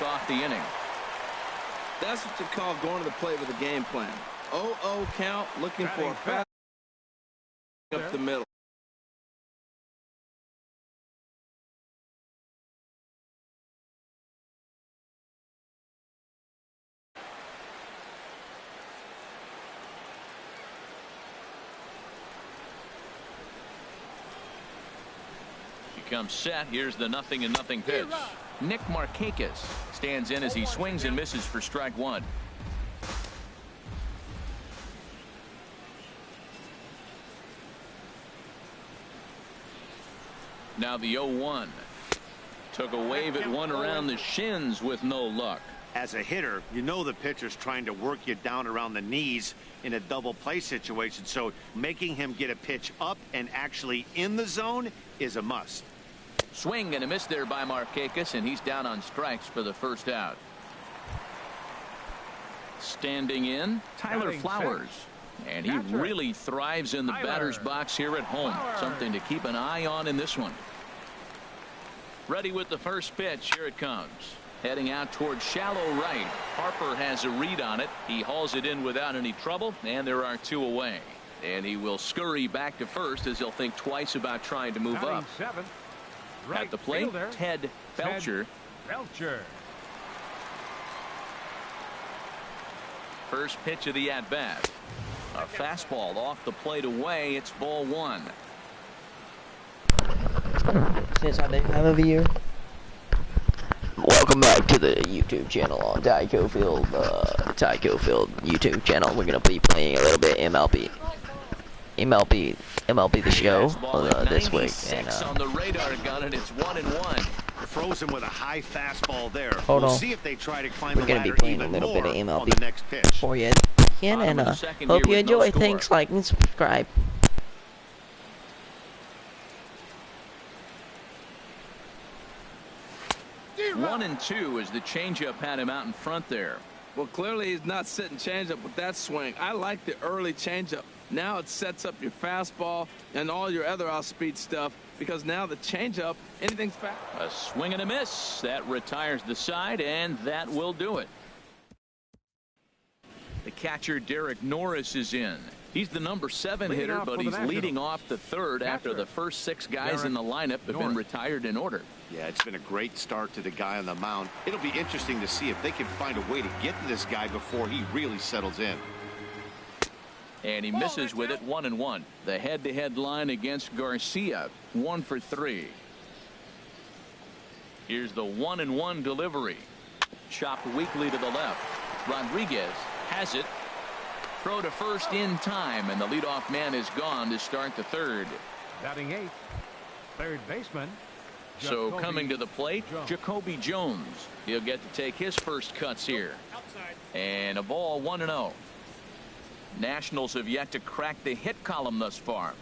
kick off the inning. That's what you call going to the plate with a game plan. 0-0 count, looking for a fast up the middle. Comes set. Here's the 0-0 pitch. Nick Markakis stands in as he swings and misses for strike one. Now the 0-1. Took a wave at one around the shins with no luck. As a hitter, you know the pitcher's trying to work you down around the knees in a double play situation, so making him get a pitch up and actually in the zone is a must. Swing and a miss there by Markakis, and he's down on strikes for the first out. Standing in, Tyler Flowers. And he really thrives in the batter's box here at home. Something to keep an eye on in this one. Ready with the first pitch. Here it comes. Heading out towards shallow right. Harper has a read on it. He hauls it in without any trouble, and there are two away. And he will scurry back to first as he'll think twice about trying to move up. Right at the plate, fielder, Ted Belcher. First pitch of the at-bat. A fastball off the plate away. It's ball one. Since I didn't have a viewer. Welcome back to the YouTube channel on Tyco Field YouTube channel. We're gonna be playing a little bit MLB the show this week, and on the radar gun, and it's 1-1. Frozen with a high fastball there. Hold we'll on. see if they try to climb we're gonna be playing a little bit of MLB the next pitch. for you again, and hope you enjoy. Thanks, like, and subscribe. One and two as the changeup had him out in front there. Well, clearly he's not sitting changeup with that swing. I like the early changeup. Now it sets up your fastball and all your other off-speed stuff, because now the changeup, anything's fast. A swing and a miss. That retires the side, and that will do it. The catcher, Derek Norris, is in. He's the number 7 hitter, but he's leading off the third after the first 6 guys in the lineup have been retired in order. Yeah, it's been a great start to the guy on the mound. It'll be interesting to see if they can find a way to get to this guy before he really settles in. And he misses with it. 1-1. The head-to-head line against Garcia. 1 for 3. Here's the 1-1 delivery. Chopped weakly to the left. Rodriguez has it. Throw to first in time, and the leadoff man is gone to start the third. Batting 8th, third baseman. So coming to the plate, Jacoby Jones. He'll get to take his first cuts here. And a ball, 1-0. Nationals have yet to crack the hit column thus far.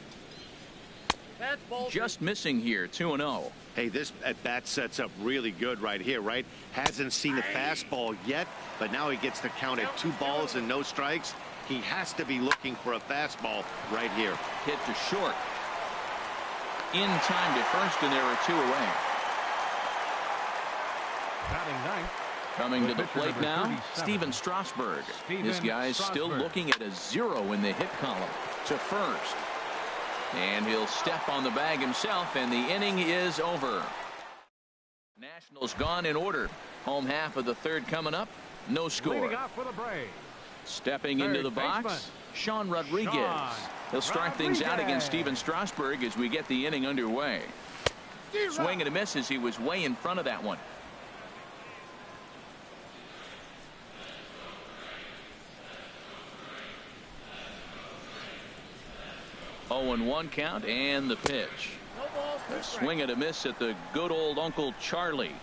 Just missing here, 2-0. Hey, this at-bat sets up really good right here, right? Hasn't seen a fastball yet, but now he gets to count at 2 balls and no strikes. He has to be looking for a fastball right here. Hit to short. In time to first, and there are 2 away. Batting 9th. Coming to the plate now, Steven Strasburg. This guy's still looking at a 0 in the hit column. To first. And he'll step on the bag himself, and the inning is over. Nationals gone in order. Home half of the third coming up. No score. Stepping into the box, Sean Rodriguez. He'll start things out against Steven Strasburg as we get the inning underway. Swing and a miss as he was way in front of that one. 0-1 count, and the pitch. A swing and a miss at the good old Uncle Charlie.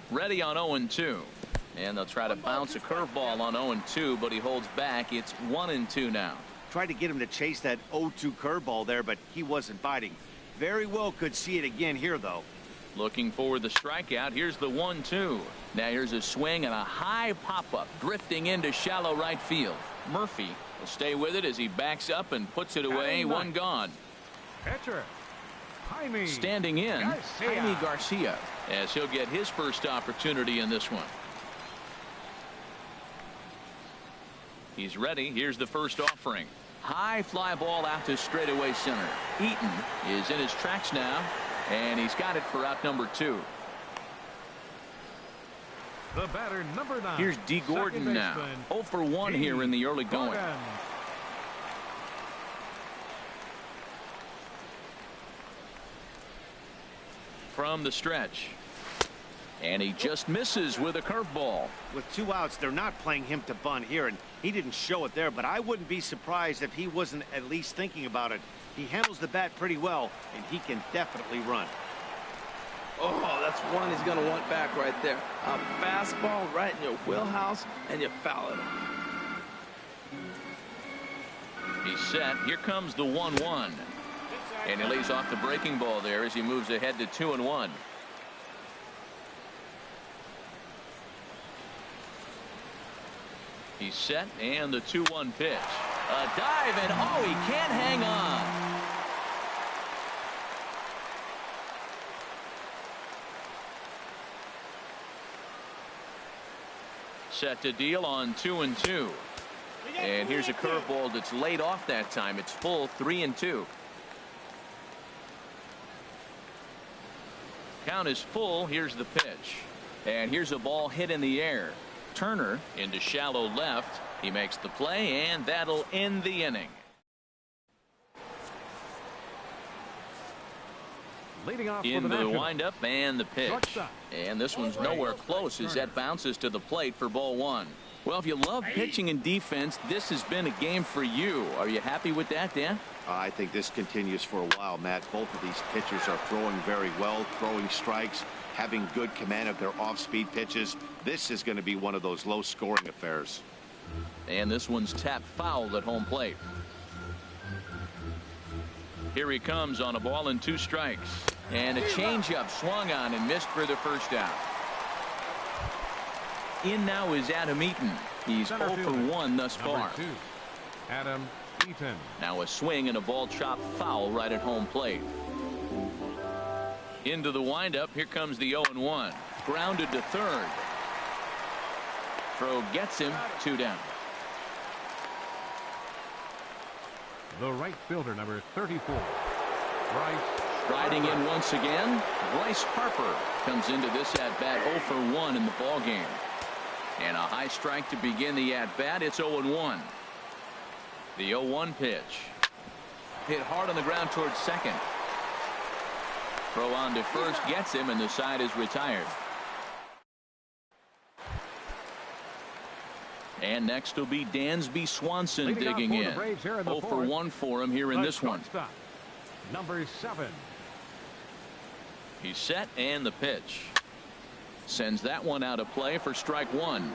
Ready on 0-2. And they'll try to bounce a curveball on 0-2, but he holds back. It's 1-2 now. Tried to get him to chase that 0-2 curveball there, but he wasn't biting. Very well could see it again here, though. Looking for the strikeout. Here's the 1-2. Now here's a swing and a high pop-up drifting into shallow right field. Murphy will stay with it as he backs up and puts it away. One gone. Pitcher. Jaime. Standing in, Garcia. Jaime Garcia, as he'll get his first opportunity in this one. He's ready. Here's the first offering. High fly ball out to straightaway center. Eaton is in his tracks now, and he's got it for out number 2. The batter, number 9. Here's D. Gordon now. 0 for 1 here in the early going. From the stretch. And he just misses with a curveball. With 2 outs, they're not playing him to bunt here, and he didn't show it there, but I wouldn't be surprised if he wasn't at least thinking about it. He handles the bat pretty well, and he can definitely run. Oh, that's one he's going to want back right there. A fastball right in your wheelhouse, and you foul it. He's set. Here comes the 1-1. And he lays off the breaking ball there as he moves ahead to 2-1. He's set, and the 2-1 pitch. A dive, and oh, he can't hang on. Set to deal on 2-2. And here's a curveball that's laid off that time. It's full, 3-2. Count is full. Here's the pitch. And here's a ball hit in the air. Turner into shallow left. He makes the play, and that'll end the inning. Leading off Into the windup and the pitch. And this one's nowhere close as that bounces to the plate for ball 1. Well, if you love pitching and defense, this has been a game for you. Are you happy with that, Dan? I think this continues for a while, Matt. Both of these pitchers are throwing very well, throwing strikes, having good command of their off-speed pitches. This is going to be one of those low-scoring affairs. And this one's tapped foul at home plate. Here he comes on a ball and 2 strikes. And a changeup swung on and missed for the first out. In now is Adam Eaton. He's 0 for 1 thus far. 2, Adam Eaton. Now a swing and a ball chopped foul right at home plate. Into the windup. Here comes the 0-1. Grounded to third. Throw gets him. 2 down. The right fielder, number 34. Bryce. Riding in once again. Bryce Harper comes into this at bat 0 for 1 in the ball game. And a high strike to begin the at bat. It's 0-1. The 0-1 pitch. Hit hard on the ground towards second. Throw on to first gets him, and the side is retired. And next will be Dansby Swanson digging in. 0 for 1 for him here in this one. Number 7. He's set, and the pitch. Sends that one out of play for strike 1.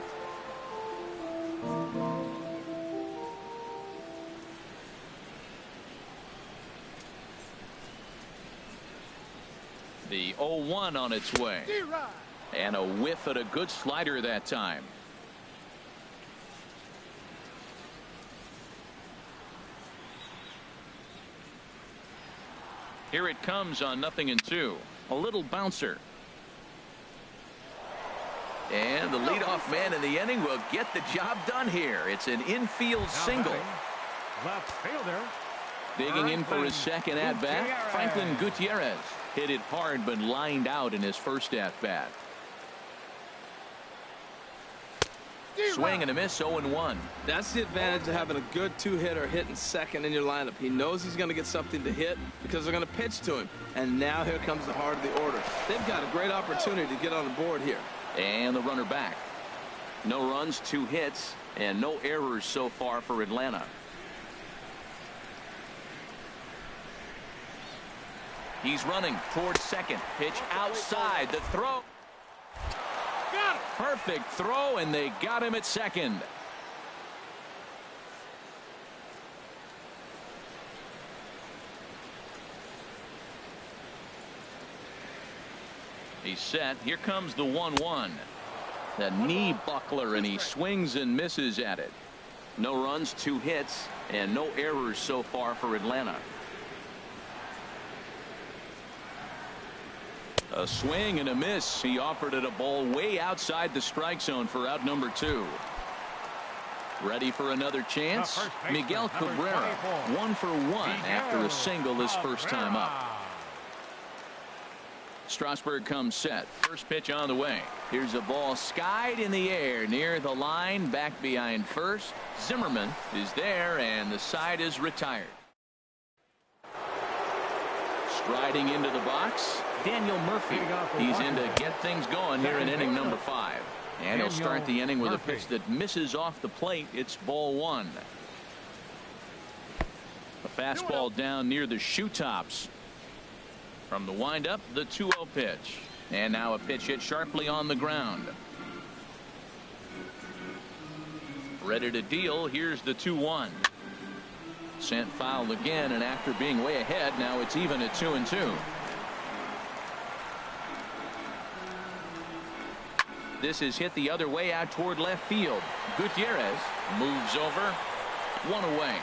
The 0-1 on its way. And a whiff at a good slider that time. Here it comes on 0-2. A little bouncer. And the leadoff man in the inning will get the job done here. It's an infield single. Left fielder. Digging in for his second at bat, Franklin Gutierrez. Hit it hard but lined out in his first at bat. Swing and a miss, 0-1. That's the advantage of having a good 2-hitter hitting second in your lineup. He knows he's going to get something to hit because they're going to pitch to him. And now here comes the heart of the order. They've got a great opportunity to get on the board here. And the runner back. No runs, 2 hits, and no errors so far for Atlanta. He's running towards second. Pitch outside. The throw. Perfect throw, and they got him at second. He's set. Here comes the 1-1. The knee buckler, and he swings and misses at it. No runs, 2 hits, and no errors so far for Atlanta. A swing and a miss. He offered it a ball way outside the strike zone for out number 2. Ready for another chance? Miguel Cabrera, 1 for 1 after a single his first time up. Strasburg comes set. First pitch on the way. Here's a ball skied in the air near the line, back behind first. Zimmerman is there, and the side is retired. Striding into the box, Daniel Murphy. He's in to get things going here in inning number 5. And he'll start the inning with a pitch that misses off the plate. It's ball 1. A fastball down near the shoe tops. From the windup, the 2-0 pitch. And now a pitch hit sharply on the ground. Ready to deal. Here's the 2-1. Sent foul again, and after being way ahead, now it's even at 2-2. This is hit the other way out toward left field. Gutierrez moves over. 1 away.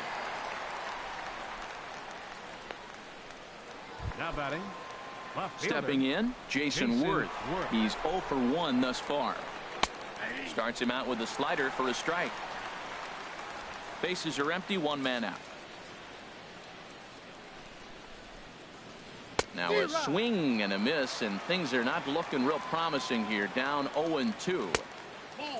Now batting. Stepping in, Jason Worth. He's 0 for 1 thus far. Starts him out with a slider for a strike. Bases are empty, 1 man out. Now a swing and a miss, and things are not looking real promising here. Down 0-2.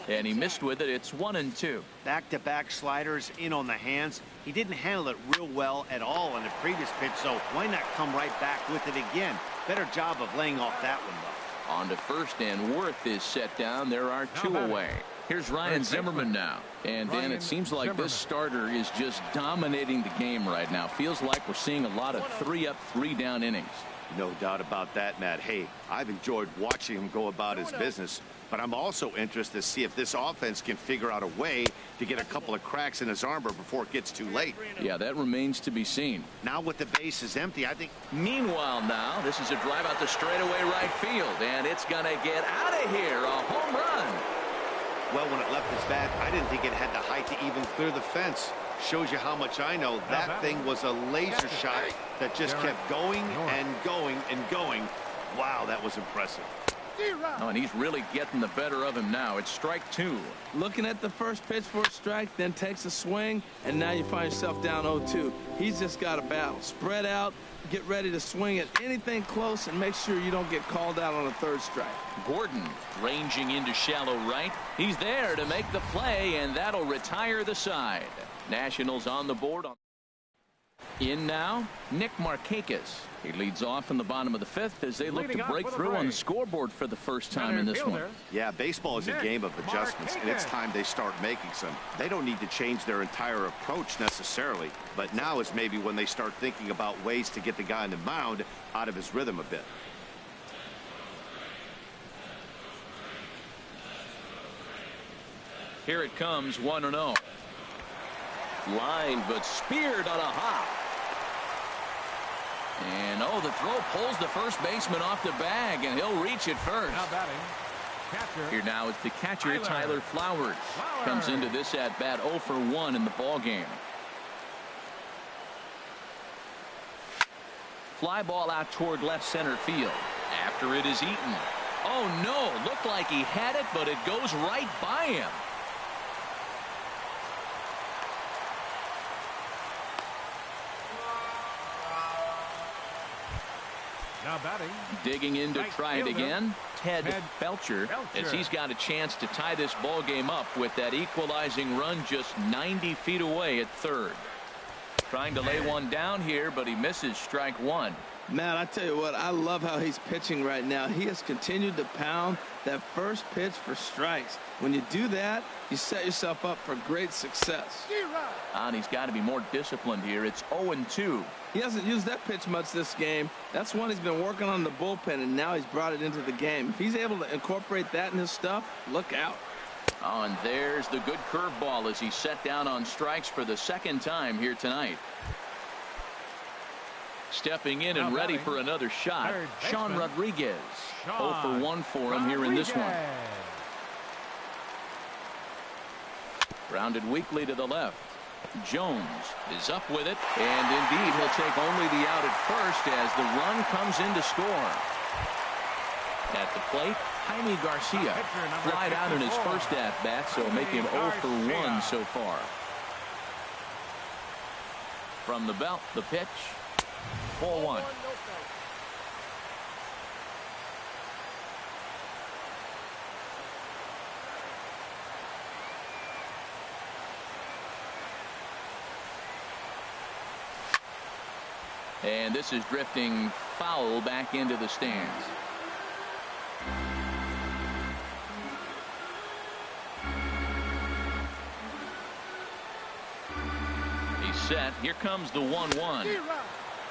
And he missed with it. It's 1-2. Back-to-back sliders in on the hands. He didn't handle it real well at all in the previous pitch, so why not come right back with it again? Better job of laying off that one, though. On to first, and Worth is set down. There are 2 away. Here's Ryan Zimmerman now. And Dan, it seems like this starter is just dominating the game right now. Feels like we're seeing a lot of 3-up, 3-down innings. No doubt about that, Matt. Hey, I've enjoyed watching him go about his business, but I'm also interested to see if this offense can figure out a way to get a couple of cracks in his armor before it gets too late. Yeah, that remains to be seen. Now with the bases empty, I think. Meanwhile now, this is a drive out the straightaway right field, and it's going to get out of here. A home run. Well, when it left his bat, I didn't think it had the height to even clear the fence. Shows you how much I know. That thing was a laser shot that just kept going and going and going. Wow, that was impressive. Oh, and he's really getting the better of him now. It's strike 2. Looking at the first pitch for a strike, then takes a swing, and now you find yourself down 0-2. He's just got a battle. Spread out, get ready to swing at anything close, and make sure you don't get called out on a 3rd strike. Gordon ranging into shallow right. He's there to make the play, and that'll retire the side. Nationals on the board. In now, Nick Markakis. He leads off in the bottom of the 5th as they look to break through on the scoreboard for the first time in this one. Yeah, baseball is a game of adjustments, and it's time they start making some. They don't need to change their entire approach necessarily, but now is maybe when they start thinking about ways to get the guy on the mound out of his rhythm a bit. Here it comes, 1-0. Line, but speared on a hop. And the throw pulls the first baseman off the bag, and he'll reach it first. Now batting. Catcher. Here now is the catcher, Tyler Flowers. Comes into this at bat 0 for 1 in the ball game. Fly ball out toward left center field. After it is eaten. Oh no, looked like he had it, but it goes right by him. Now batting. Digging in to try it again, Ted Belcher, as he's got a chance to tie this ball game up with that equalizing run just 90 feet away at 3rd. Trying to lay one down here, but he misses strike 1. Man, I tell you what, I love how he's pitching right now. He has continued to pound that first pitch for strikes. When you do that, you set yourself up for great success. And he's got to be more disciplined here. It's 0-2. He hasn't used that pitch much this game. That's one he's been working on in the bullpen, and now he's brought it into the game. If he's able to incorporate that in his stuff, look out. Oh, and there's the good curveball as he's set down on strikes for the 2nd time here tonight. Stepping in and ready for another shot, Sean Rodriguez. 0 for 1 for him here in this one. Grounded weakly to the left. Jones is up with it, and indeed he'll take only the out at first as the run comes in to score. At the plate, Jaime Garcia flied out in his first at-bat, so make him 0 for 1 so far. From the belt, the pitch, ball 1. And this is drifting foul back into the stands. He's set. Here comes the 1-1.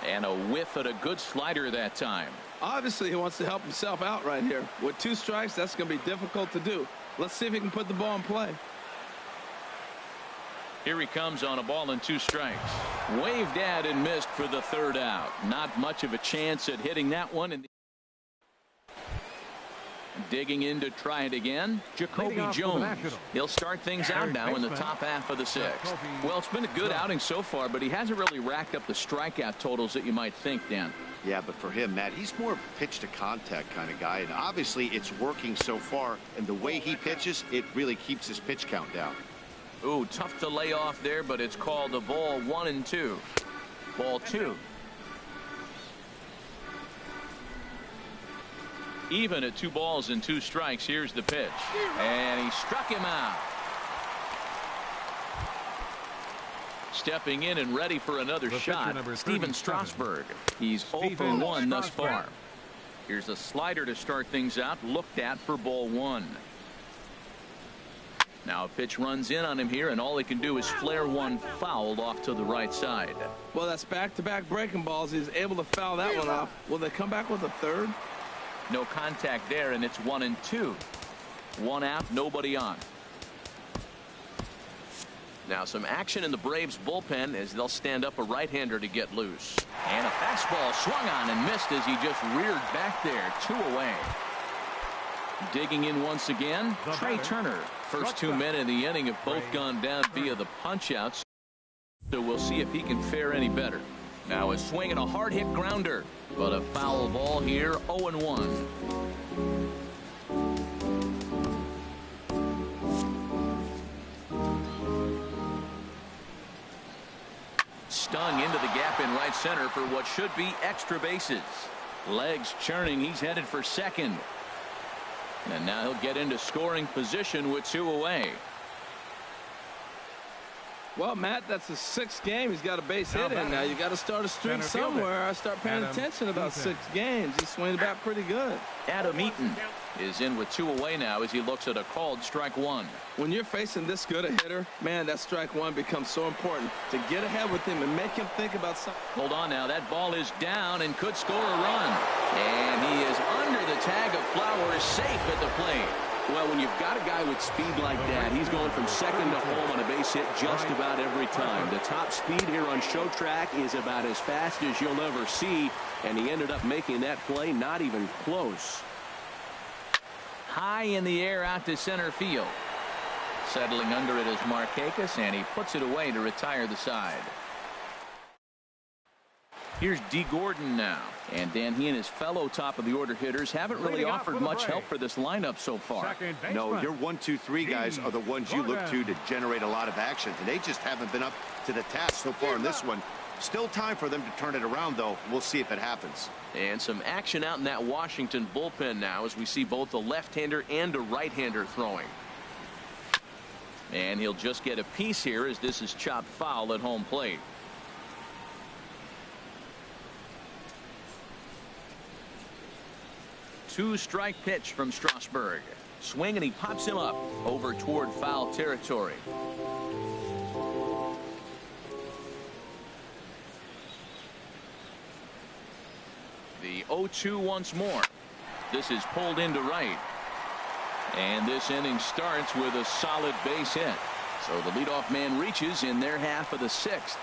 And a whiff at a good slider that time. Obviously, he wants to help himself out right here. With 2 strikes, that's going to be difficult to do. Let's see if he can put the ball in play. Here he comes on a ball and 2 strikes. Waved at and missed for the 3rd out. Not much of a chance at hitting that one. Digging in to try it again, Jacoby Jones. He'll start things out now in the top half of the 6th. Well, it's been a good outing so far, but he hasn't really racked up the strikeout totals that you might think, Dan. Yeah, but for him, Matt, he's more of a pitch to contact kind of guy, and obviously it's working so far, and the way he pitches, it really keeps his pitch count down. Ooh, tough to lay off there, but it's called a ball 1-2. Ball 2. Even at 2 balls and 2 strikes. Here's the pitch, and he struck him out. Stepping in and ready for another shot, Steven Strasburg. He's 0 for 1 thus far. Here's a slider to start things out, looked at for ball 1. Now a pitch runs in on him here, and all he can do is flare one foul off to the right side. Well, that's back-to-back breaking balls. He's able to foul that one off. Will they come back with a 3rd? No contact there, and it's 1-2. 1 out, nobody on. Now some action in the Braves bullpen as they'll stand up a right-hander to get loose. And a fastball swung on and missed as he just reared back there. 2 away. Digging in once again, Trey Turner. First 2 men in the inning have both gone down via the punch-outs. So we'll see if he can fare any better. Now a swing and a hard-hit grounder. But a foul ball here, 0-1. Stung into the gap in right center for what should be extra bases. Legs churning, he's headed for second. And now he'll get into scoring position with 2 away. Well, Matt, that's the 6th game. He's got a base hit in now. You got to start a streak somewhere. I start paying attention about 6 games. He's swinging back pretty good. Adam Eaton is in with 2 away now as he looks at a called strike 1. When you're facing this good a hitter, man, that strike 1 becomes so important to get ahead with him and make him think about something. Hold on now. That ball is down and could score a run. And he is under the tag of Flowers, safe at the plate. Well, when you've got a guy with speed like that, he's going from second to home on a base hit just about every time. The top speed here on show track is about as fast as you'll ever see, and he ended up making that play not even close. High in the air out to center field. Settling under it is Markakis, and he puts it away to retire the side. Here's D. Gordon now. And Dan, he and his fellow top-of-the-order hitters haven't really offered much help for this lineup so far. No, your 1, 2, 3 guys are the ones you look to generate a lot of action, and they just haven't been up to the task so far in this one. Still time for them to turn it around, though. We'll see if it happens. And some action out in that Washington bullpen now as we see both a left-hander and a right-hander throwing. And he'll just get a piece here as this is chopped foul at home plate. Two-strike pitch from Strasburg. Swing and he pops him up over toward foul territory. The 0-2 once more. This is pulled into right. And this inning starts with a solid base hit. So the leadoff man reaches in their half of the 6th.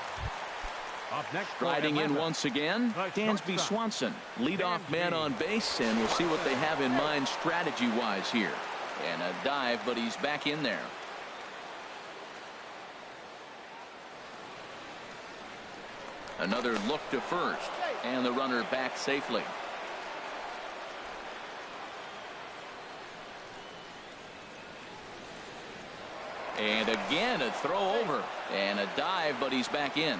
Riding in once again, Dansby Swanson, leadoff man on base, and we'll see what they have in mind strategy-wise here. And a dive, but he's back in there. Another look to first, and the runner back safely. And again, a throw over and a dive, but he's back in.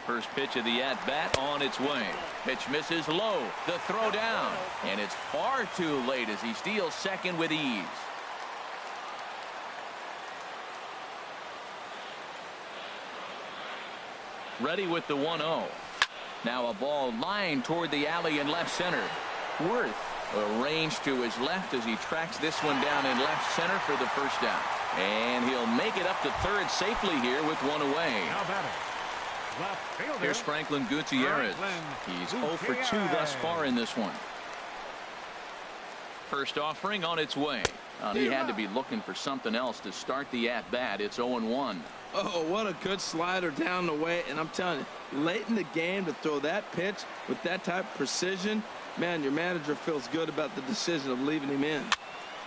First pitch of the at-bat on its way. Pitch misses low. The throw down. And it's far too late as he steals second with ease. Ready with the 1-0. Now a ball lined toward the alley in left center. Worth arranged to his left as he tracks this one down in left center for the first down. And he'll make it up to third safely here with one away. Here's Franklin Gutierrez. He's 0 for 2 thus far in this one. First offering on its way. He had to be looking for something else to start the at-bat. It's 0-1. Oh, what a good slider down the way. And I'm telling you, late in the game to throw that pitch with that type of precision, man, your manager feels good about the decision of leaving him in.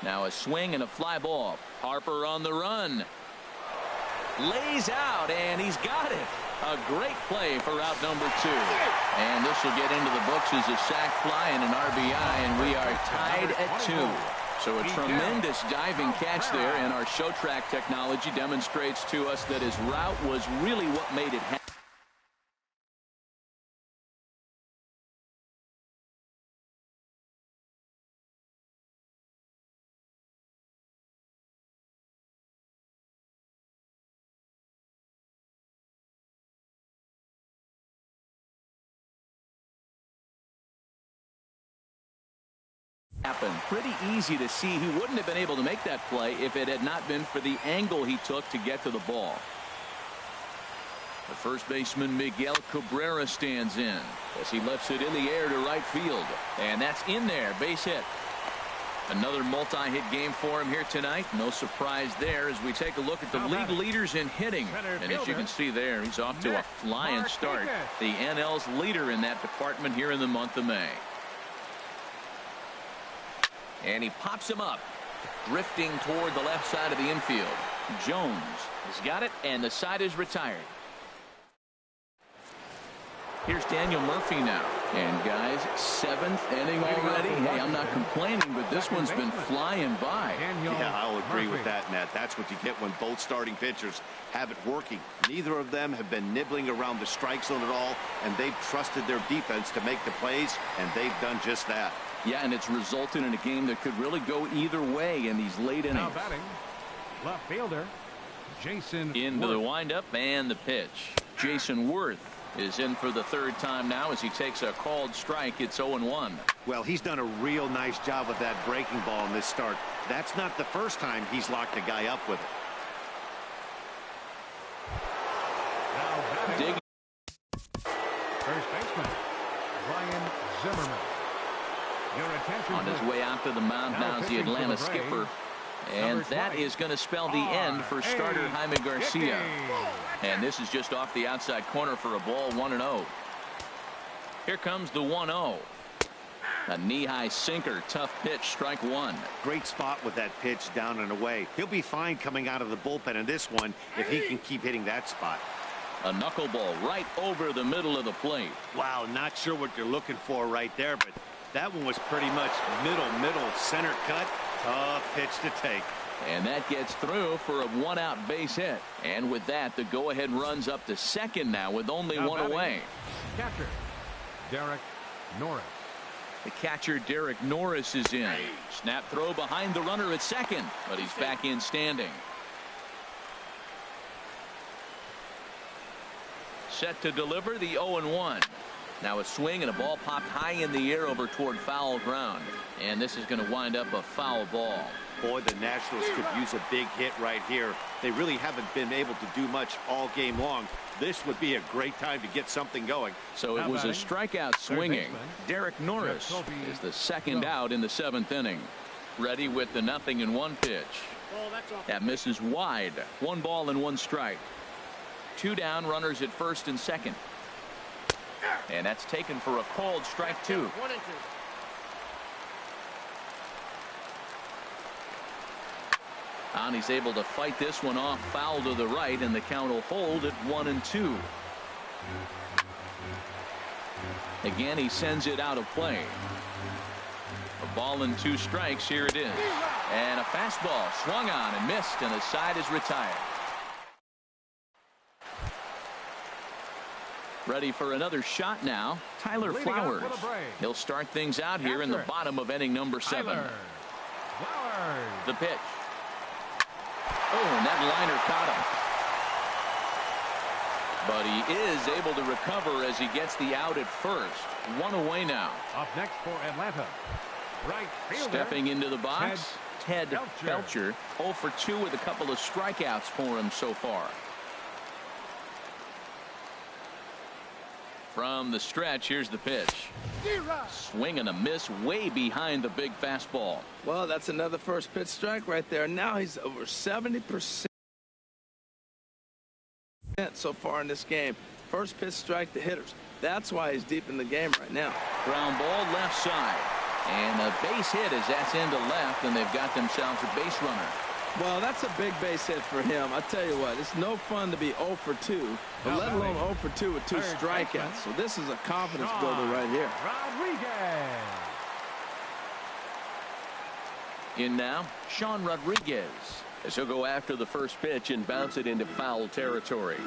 Now a swing and a fly ball. Harper on the run. Lays out, and he's got it. A great play for out number 2. And this will get into the books as a sac fly and an RBI, and we are tied at 2. So a tremendous diving catch there, and our show track technology demonstrates to us that his route was really what made it happen. Pretty easy to see he wouldn't have been able to make that play if it had not been for the angle he took to get to the ball. The first baseman Miguel Cabrera stands in as he lifts it in the air to right field, and that's in there. Base hit. Another multi-hit game for him here tonight. No surprise there as we take a look at the league leaders in hitting. And as you can see there, he's off to a flying start. The NL's leader in that department here in the month of May. And he pops him up, drifting toward the left side of the infield. Jones has got it, and the side is retired. Here's Daniel Murphy now. And guys, 7th inning already. Hey, I'm not complaining, but this one's been flying by. Yeah, I'll agree with that, Matt. That's what you get when both starting pitchers have it working. Neither of them have been nibbling around the strike zone at all, and they've trusted their defense to make the plays, and they've done just that. Yeah, and it's resulted in a game that could really go either way in these late innings. Now batting, left fielder, Jason into Worth. the windup and the pitch. Jason Worth is in for the third time now as he takes a called strike. It's 0-1. Well, he's done a real nice job with that breaking ball in this start. That's not the first time he's locked a guy up with it. Now batting, Dig. first baseman, Ryan Zimmerman. Your attention, On his way out to the mound now is the Atlanta skipper. And that is going to spell the end for starter Jaime Garcia. And this is just off the outside corner for a ball, 1-0. Here comes the 1-0. A knee-high sinker, tough pitch, strike one. Great spot with that pitch down and away. He'll be fine coming out of the bullpen in this one if he can keep hitting that spot. A knuckleball right over the middle of the plate. Wow, not sure what you're looking for right there, but that one was pretty much middle center cut. Tough pitch to take. And that gets through for a one-out base hit. And with that, the go-ahead runs up to second now with only one away. Catcher, Derek Norris. The catcher, Derek Norris, is in. Snap throw behind the runner at second, but he's back in standing. Set to deliver the 0-1. Now a swing and a ball popped high in the air over toward foul ground. And this is going to wind up a foul ball. Boy, the Nationals could use a big hit right here. They really haven't been able to do much all game long. This would be a great time to get something going. So it was a strikeout swinging. Derek Norris is the second out in the 7th inning. Ready with the 0-1 pitch. That misses wide. 1 ball and 1 strike. 2 down, runners at first and second. And that's taken for a called strike 2. And he's able to fight this one off, foul to the right, and the count will hold at 1-2. Again, he sends it out of play. Ball and 2 strikes. Here it is. And a fastball swung on and missed, and the side is retired. Ready for another shot now, Tyler Flowers. He'll start things out here in the bottom of inning number 7. The pitch. Oh, and that liner caught him. But he is able to recover as he gets the out at first. 1 away now. Up next for Atlanta, right fielder. Stepping into the box, Ted Belcher. 0 for 2 with a couple of strikeouts for him so far. From the stretch, here's the pitch. Swing and a miss way behind the big fastball. Well, that's another first pitch strike right there. Now he's over 70% so far in this game. First pitch strike to hitters. That's why he's deep in the game right now. Ground ball left side. And a base hit as that's into left, and they've got themselves a base runner. Well, that's a big base hit for him. I tell you what, it's no fun to be 0 for 2, but let alone 0 for 2 with 2 strikeouts. So this is a confidence builder right here. In now, Sean Rodriguez, as he'll go after the first pitch and bounce it into foul territory.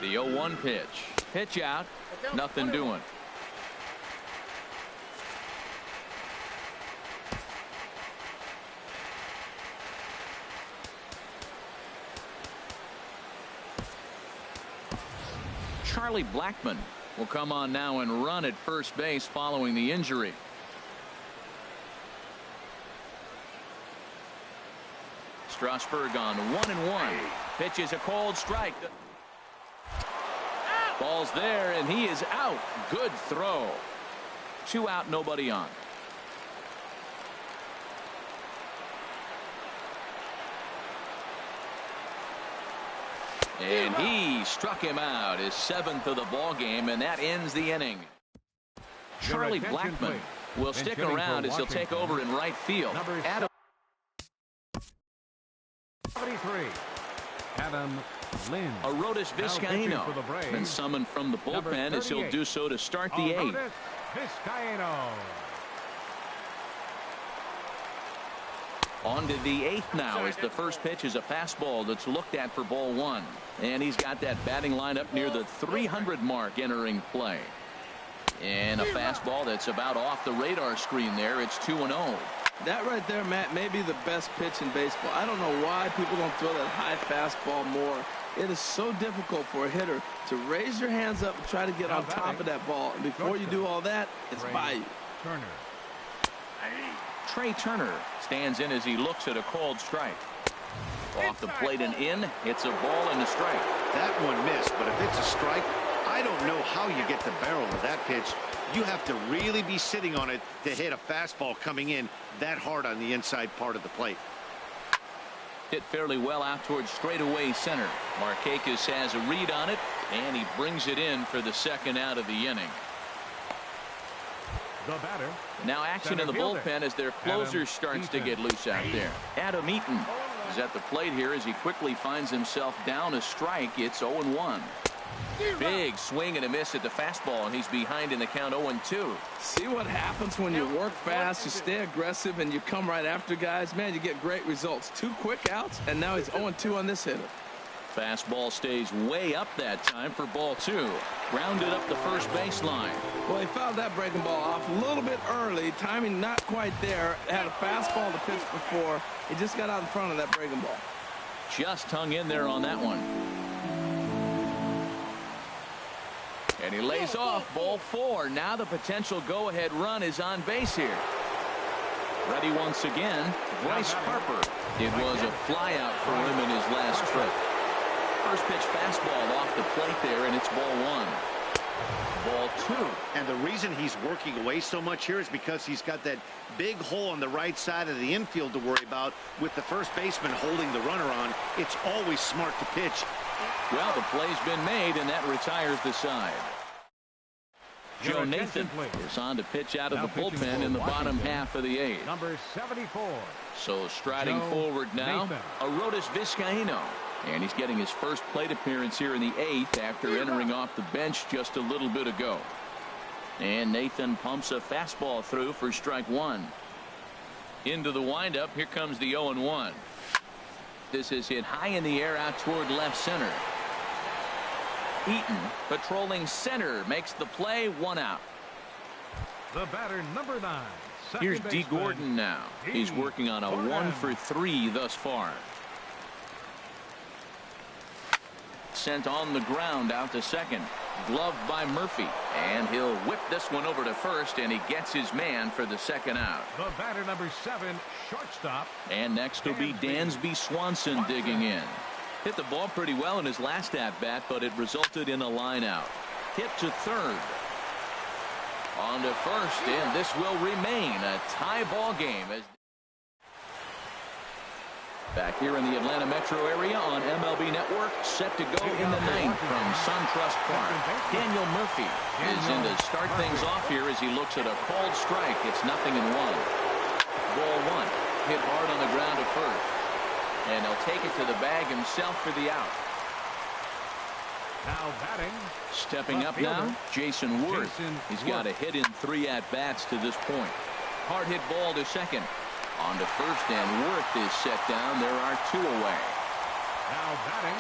The 0-1 pitch. Pitch out. Nothing doing. Charlie Blackmon will come on now and run at first base following the injury. Strasburg on 1-1. Pitch is a cold strike. Ball's there, and he is out. Good throw. 2 out, nobody on. And he struck him out, his 7th of the ball game, and that ends the inning. Charlie Blackmon will stick around as he'll take over in right field. Adam 73. Adam Lynn. Arodys Vizcaino been summoned from the bullpen as he'll do so to start the 8th. Vizcaino. On to the 8th now as the first pitch is a fastball that's looked at for ball 1. And he's got that batting line up near the 300 mark entering play. And a fastball that's about off the radar screen there. It's 2-0. That right there, Matt, may be the best pitch in baseball. I don't know why people don't throw that high fastball more. It is so difficult for a hitter to raise your hands up and try to get on top of that ball. And before you do all that, it's by you. Trey Turner stands in as he looks at a called strike. Off the plate and in. It's a ball and a strike. That one missed, but if it's a strike, I don't know how you get the barrel of that pitch. You have to really be sitting on it to hit a fastball coming in that hard on the inside part of the plate. Hit fairly well out towards straightaway center. Markakis has a read on it, and he brings it in for the 2nd out of the inning. The batter. Now action in the bullpen as their closer starts to get loose out there. Adam Eaton is at the plate here as he quickly finds himself down a strike. It's 0-1. Big swing and a miss at the fastball, and he's behind in the count 0-2. See what happens when you work fast, you stay aggressive, and you come right after guys. Man, you get great results. 2 quick outs, and now he's 0-2 on this hitter. Fastball stays way up that time for ball 2. Grounded up the first baseline. Well, he fouled that breaking ball off a little bit early. Timing not quite there. Had a fastball to pitch before. He just got out in front of that breaking ball. Just hung in there on that one. And he lays off ball 4. Now the potential go-ahead run is on base here. Ready once again, Bryce Harper. It was a flyout for him in his last trip. First pitch fastball off the plate there, and it's ball 1. Ball 2. And the reason he's working away so much here is because he's got that big hole on the right side of the infield to worry about with the first baseman holding the runner on. It's always smart to pitch. Well, the play's been made, and that retires the side. Joe Nathan is on to pitch out of the bullpen in the bottom half of the 8th. Number 74. So striding forward now, Arodys Vizcaino. And he's getting his first plate appearance here in the 8th after entering off the bench just a little bit ago. And Nathan pumps a fastball through for strike one. Into the windup. Here comes the 0-1. This is hit high in the air out toward left center. Eaton patrolling center makes the play. 1 out. The batter, number 9. Here's D. Gordon now. He's working on a 1 for 3 thus far. Sent on the ground out to second. Gloved by Murphy. And he'll whip this one over to first, and he gets his man for the second out. The batter, number 7, shortstop. And next will be Dansby Swanson digging in. Hit the ball pretty well in his last at-bat, but it resulted in a line out. Hit to third. On to first, and this will remain a tie ball game. Back here in the Atlanta metro area on MLB Network, set to go in the 9th from SunTrust Park. Daniel Murphy is in to start things off here as he looks at a called strike. It's 0-1. Ball 1. Hit hard on the ground to first. And he'll take it to the bag himself for the out. Now batting. Stepping up now, Jason Worth. He's got a hit in 3 at-bats to this point. Hard hit ball to second. On to first, and Worth is set down. There are 2 away. Now batting.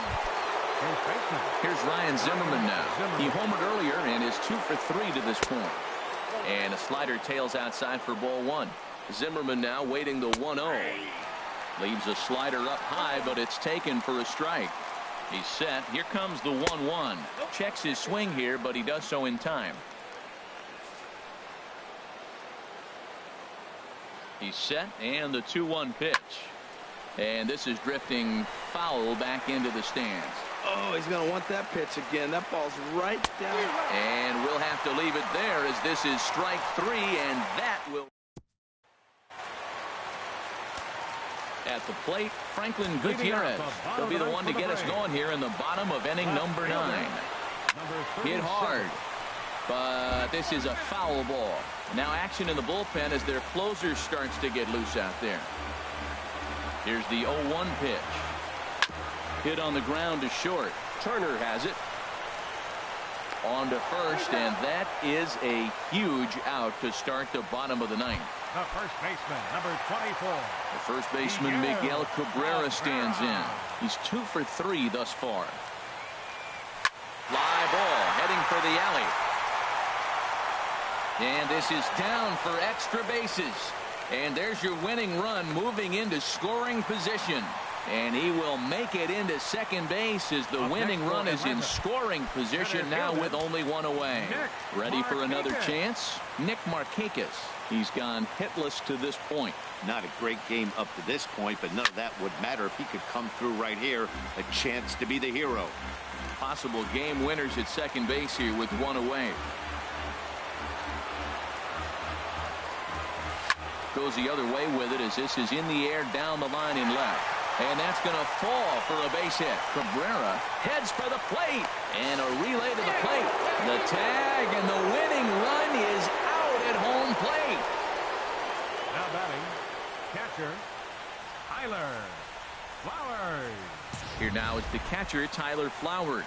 First baseman. Here's Ryan Zimmerman now. He homered earlier and is 2 for 3 to this point. And a slider tails outside for ball 1. Zimmerman now waiting the 1-0. Leaves a slider up high, but it's taken for a strike. He's set. Here comes the 1-1. Checks his swing here, but he does so in time. He's set, and the 2-1 pitch. And this is drifting foul back into the stands. Oh, he's going to want that pitch again. That ball's right down. And we'll have to leave it there as this is strike 3, and that will. At the plate, Franklin Gutierrez. He'll be the one to get us going here in the bottom of inning number 9. Hit hard, but this is a foul ball. Now action in the bullpen as their closer starts to get loose out there. Here's the 0-1 pitch. Hit on the ground to short. Turner has it. On to first, and that is a huge out to start the bottom of the 9th. The first baseman, number 24. The first baseman, Miguel Cabrera, stands in. He's 2 for 3 thus far. Fly ball heading for the alley. And this is down for extra bases. And there's your winning run moving into scoring position. And he will make it into second base as the winning run is in scoring position now with only 1 away. Ready for another chance? Nick Markakis. He's gone hitless to this point. Not a great game up to this point, but none of that would matter if he could come through right here. A chance to be the hero. Possible game winners at second base here with 1 away. Goes the other way with it as this is in the air down the line in left. And that's going to fall for a base hit. Cabrera heads for the plate. And a relay to the plate. The tag and the winning run is out at home plate. Now batting, catcher, Tyler Flowers. Here now is the catcher, Tyler Flowers.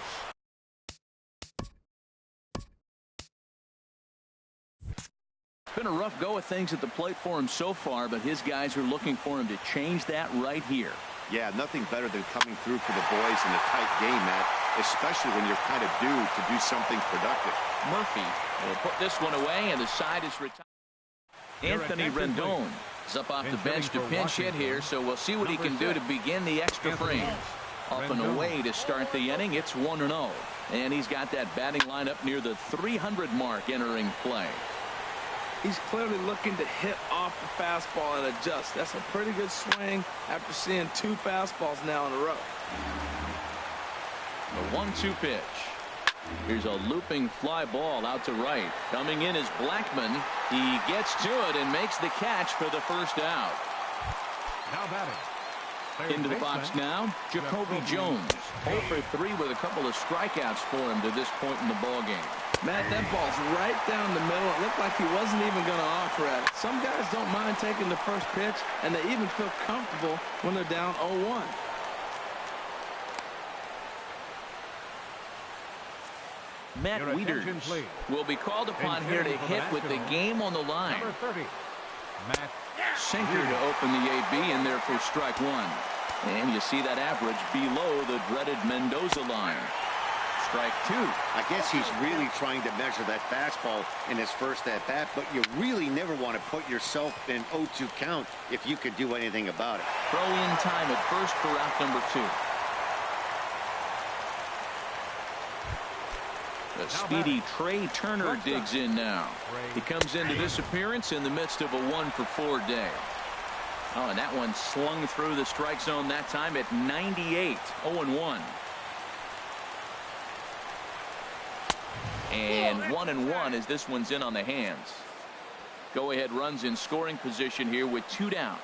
It's been a rough go of things at the plate for him so far, but his guys are looking for him to change that right here. Yeah, nothing better than coming through for the boys in a tight game, Matt, especially when you're kind of due to do something productive. Murphy will put this one away, and the side is retired. Anthony Rendon is up off the bench to pinch hit here, so we'll see what he can do to begin the extra frames. Up and away to start the inning. It's 1-0, and he's got that batting lineup near the 300 mark entering play. He's clearly looking to hit off the fastball and adjust. That's a pretty good swing after seeing 2 fastballs now in a row. The 1-2 pitch. Here's a looping fly ball out to right. Coming in is Blackman. He gets to it and makes the catch for the first out. Now batting. Into the box now, Jacoby Jones. 0 for 3 with a couple of strikeouts for him to this point in the ball game. Matt, that ball's right down the middle. It looked like he wasn't even going to offer at it. Some guys don't mind taking the first pitch, and they even feel comfortable when they're down 0-1. Matt Wieters will be called upon here to hit with the game on the line. Number 30, Matt Sinker to open the AB in there for strike one. And you see that average below the dreaded Mendoza line. Strike two. I guess he's really trying to measure that fastball in his first at-bat, but you really never want to put yourself in 0-2 count if you could do anything about it. Throw in time at first for out number two. The speedy Trey Turner digs in now. He comes into this appearance in the midst of a 1-for-4 day. Oh, and that one slung through the strike zone that time at 98. 0-1. And 1-1 as this one's in on the hands. Go ahead runs in scoring position here with two down.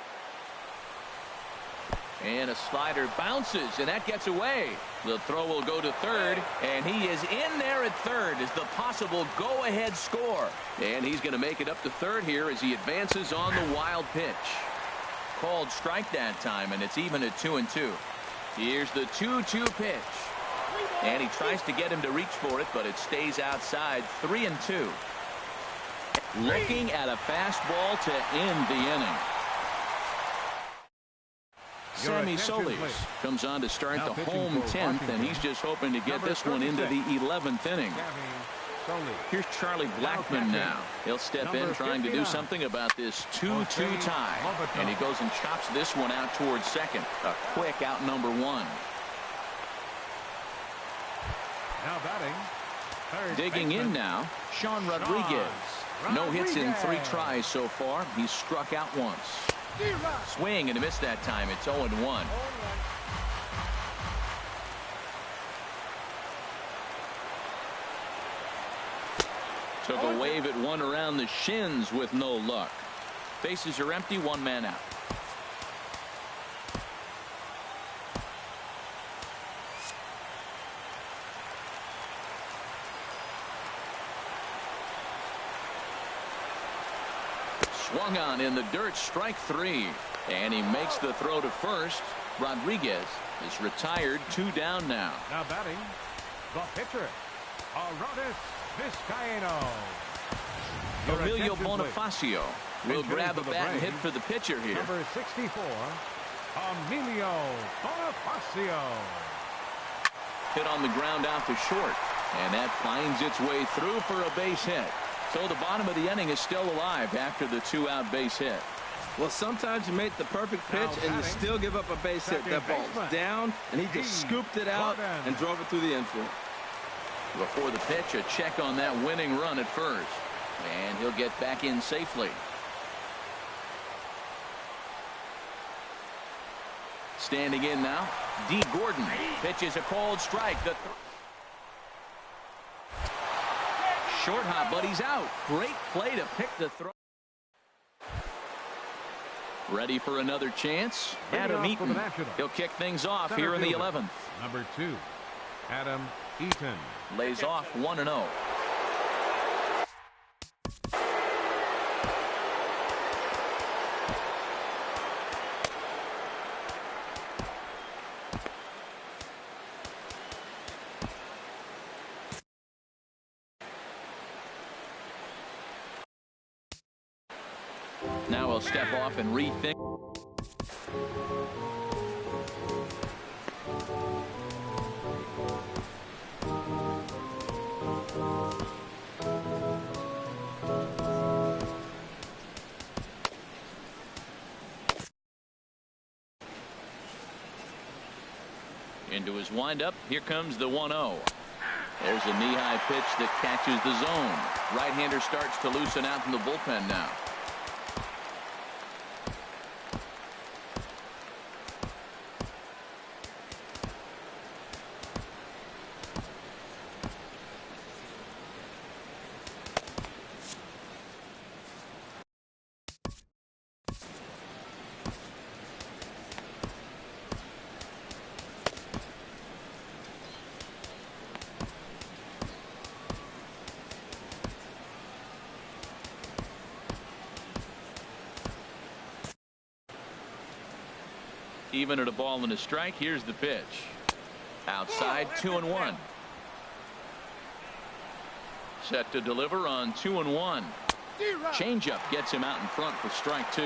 And a slider bounces, and that gets away. The throw will go to third, and he is in there at third as the possible go-ahead score. And he's going to make it up to third here as he advances on the wild pitch. Called strike that time, and it's even at 2-2. Here's the 2-2 pitch. And he tries to get him to reach for it, but it stays outside. 3-2. Looking at a fastball to end the inning. Sammy Solis comes on to start the home 10th, and he's just hoping to get this one into the 11th inning. Here's Charlie Blackmon now. He'll step in trying to do something about this 2-2 tie. And he goes and chops this one out towards second. A quick out number one. Now batting. Digging in now, Sean Rodriguez. No hits in 3 tries so far. He's struck out once. Swing and a miss that time. It's 0-1. Took a wave at one around the shins with no luck. Bases are empty, one man out. Swung on in the dirt, strike three. And he makes the throw to first. Rodriguez is retired, 2 down now. Now batting, the pitcher, Aroldis Vizcaíno. Emilio Bonifacio will grab a bat and hit for the pitcher here. Number 64, Emilio Bonifacio. Hit on the ground out to short. And that finds its way through for a base hit. So the bottom of the inning is still alive after the 2-out base hit. Well, sometimes you make the perfect pitch and you still give up a base hit. That ball's down, and he just scooped it out and drove it through the infield. Before the pitch, a check on that winning run at first. And he'll get back in safely. Standing in now, D. Gordon pitches a called strike. Short hop, but he's out. Great play to pick the throw. Ready for another chance. Adam Eaton. He'll kick things off here in the 11th. Number 2, Adam Eaton. Lays off 1-0. Now he'll step off and rethink. Into his windup. Here comes the 1-0. There's a knee-high pitch that catches the zone. Right-hander starts to loosen out from the bullpen now. Even at a ball and a strike. Here's the pitch. Outside, 2-1. Set to deliver on 2-1. Changeup gets him out in front for strike 2.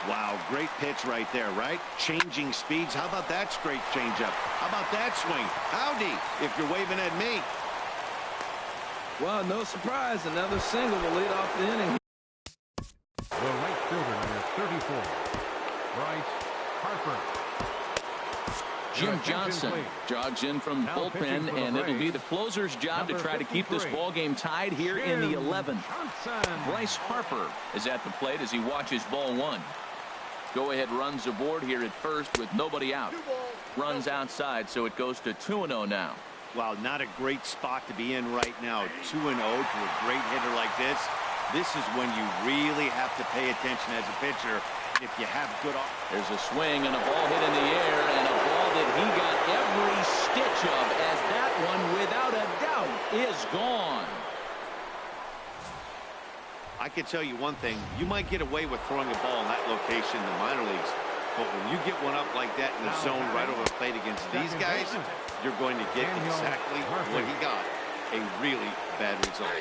Wow, great pitch right there, right? Changing speeds. How about that straight changeup? How about that swing? Howdy, if you're waving at me. Well, no surprise. Another single will lead off the inning. The right fielder, number 34, Bryce Harper. Jim Johnson jogs in from the bullpen, and it'll be the closer's job to try to keep this ball game tied here in the 11th. Bryce Harper is at the plate as he watches ball 1. Go-ahead runs aboard here at first with nobody out. Runs outside, so it goes to 2-0 now. Wow, not a great spot to be in right now. 2-0 to a great hitter like this. This is when you really have to pay attention as a pitcher. If you have good... There's a swing and a ball hit in the air, and a ball that he got every stitch of, as that one, without a doubt, is gone. I can tell you one thing. You might get away with throwing a ball in that location in the minor leagues, but when you get one up like that in the zone right over the plate against these guys, you're going to get exactly what he got. A really bad result.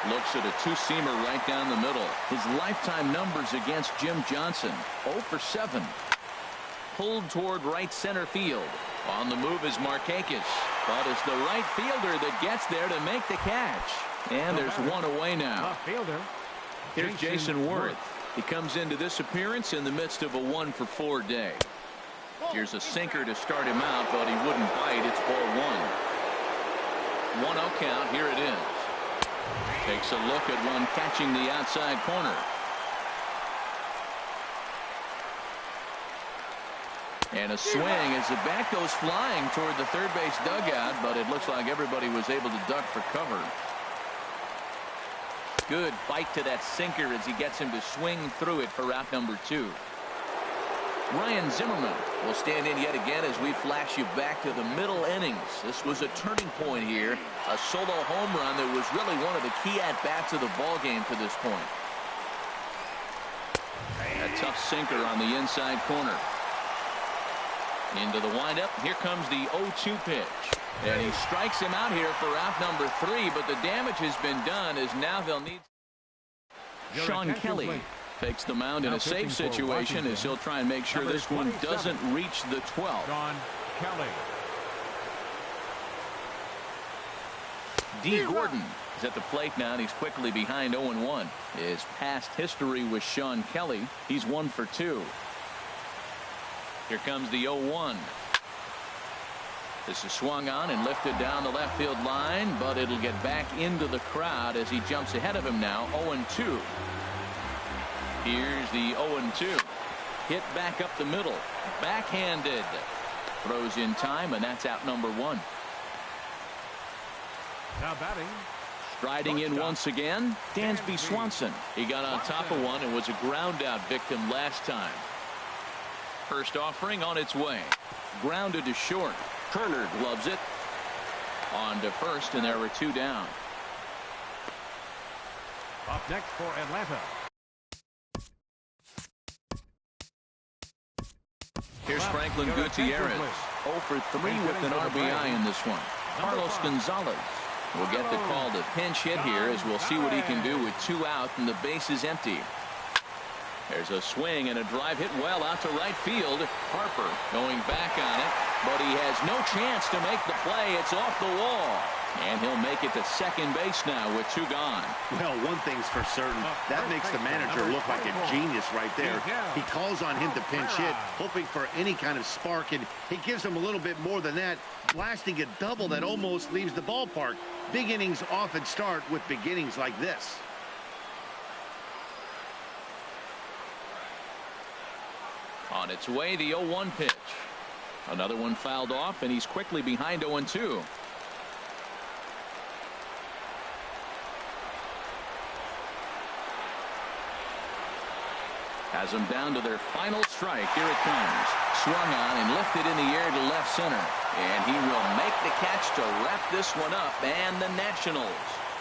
Looks at a two-seamer right down the middle. His lifetime numbers against Jim Johnson: 0 for 7. Pulled toward right center field. On the move is Markakis, but it's the right fielder that gets there to make the catch. And there's one away now. Here's Jason Worth. He comes into this appearance in the midst of a 1 for 4 day. Here's a sinker to start him out, but he wouldn't bite. It's ball 1. 1-0 count. Here it is. Takes a look at one catching the outside corner. And a swing as the bat goes flying toward the third base dugout, but it looks like everybody was able to duck for cover. Good bite to that sinker as he gets him to swing through it for out number 2. Ryan Zimmerman will stand in yet again as we flash you back to the middle innings. This was a turning point here. A solo home run that was really one of the key at-bats of the ball game to this point. A tough sinker on the inside corner. Into the windup. Here comes the 0-2 pitch. And he strikes him out here for out number 3, but the damage has been done as now they'll need... Sean Kelly takes the mound in a safe situation as he'll try and make sure this one doesn't reach the 12th. Sean Kelly. D. Gordon is at the plate now, and he's quickly behind 0-1. His past history with Sean Kelly, he's 1 for 2. Here comes the 0-1. This is swung on and lifted down the left field line, but it'll get back into the crowd as he jumps ahead of him now. 0-2. Here's the 0-2. Hit back up the middle. Backhanded. Throws in time, and that's out number 1. Now batting. Striding in once again, Dansby Swanson. He got on top of one and was a ground out victim last time. First offering on its way. Grounded to short. Turner gloves it. On to first, and there were 2 down. Up next for Atlanta. Here's Franklin Gutierrez. 0 for 3 with an RBI in this one. Carlos Gonzalez will get the call to pinch hit here as we'll see what he can do with 2 out and the base is empty. There's a swing and a drive hit well out to right field. Harper going back on it, but he has no chance to make the play. It's off the wall. And he'll make it to second base now with 2 gone. Well, one thing's for certain. That makes the manager look like a genius right there. He calls on him to pinch hit, hoping for any kind of spark, and he gives him a little bit more than that, blasting a double that almost leaves the ballpark. Big innings often start with beginnings like this. On its way, the 0-1 pitch. Another one fouled off, and he's quickly behind 0-2. Has them down to their final strike. Here it comes. Swung on and lifted in the air to left center. And he will make the catch to wrap this one up. And the Nationals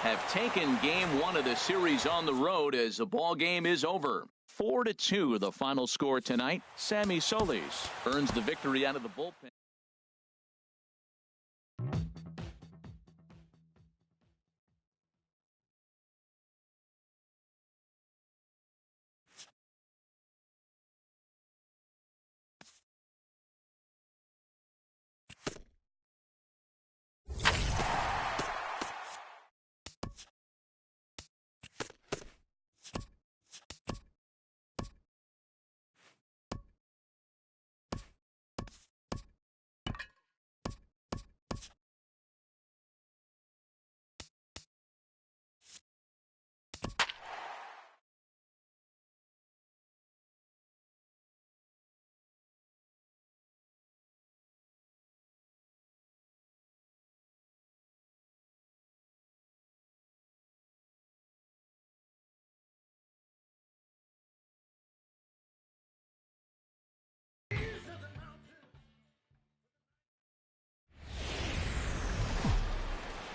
have taken game 1 of the series on the road as the ball game is over. 4-2 the final score tonight. Sammy Solis earns the victory out of the bullpen.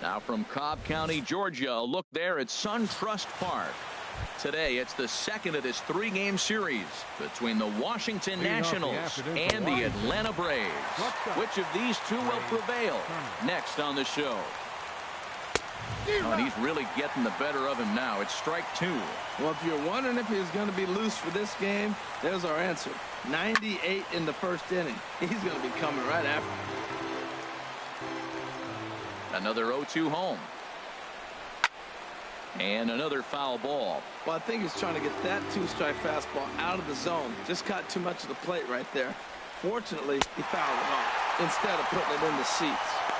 Now from Cobb County, Georgia, a look there at SunTrust Park. Today, it's the second of this 3-game series between the Washington Nationals and the Atlanta Braves. Which of these two will prevail? Next on the show. Oh, and he's really getting the better of him now. It's strike 2. Well, if you're wondering if he's going to be loose for this game, there's our answer. 98 in the first inning. He's going to be coming right after. Another 0-2 home. And another foul ball. Well, I think he's trying to get that 2-strike fastball out of the zone. Just caught too much of the plate right there. Fortunately, he fouled it off instead of putting it in the seats.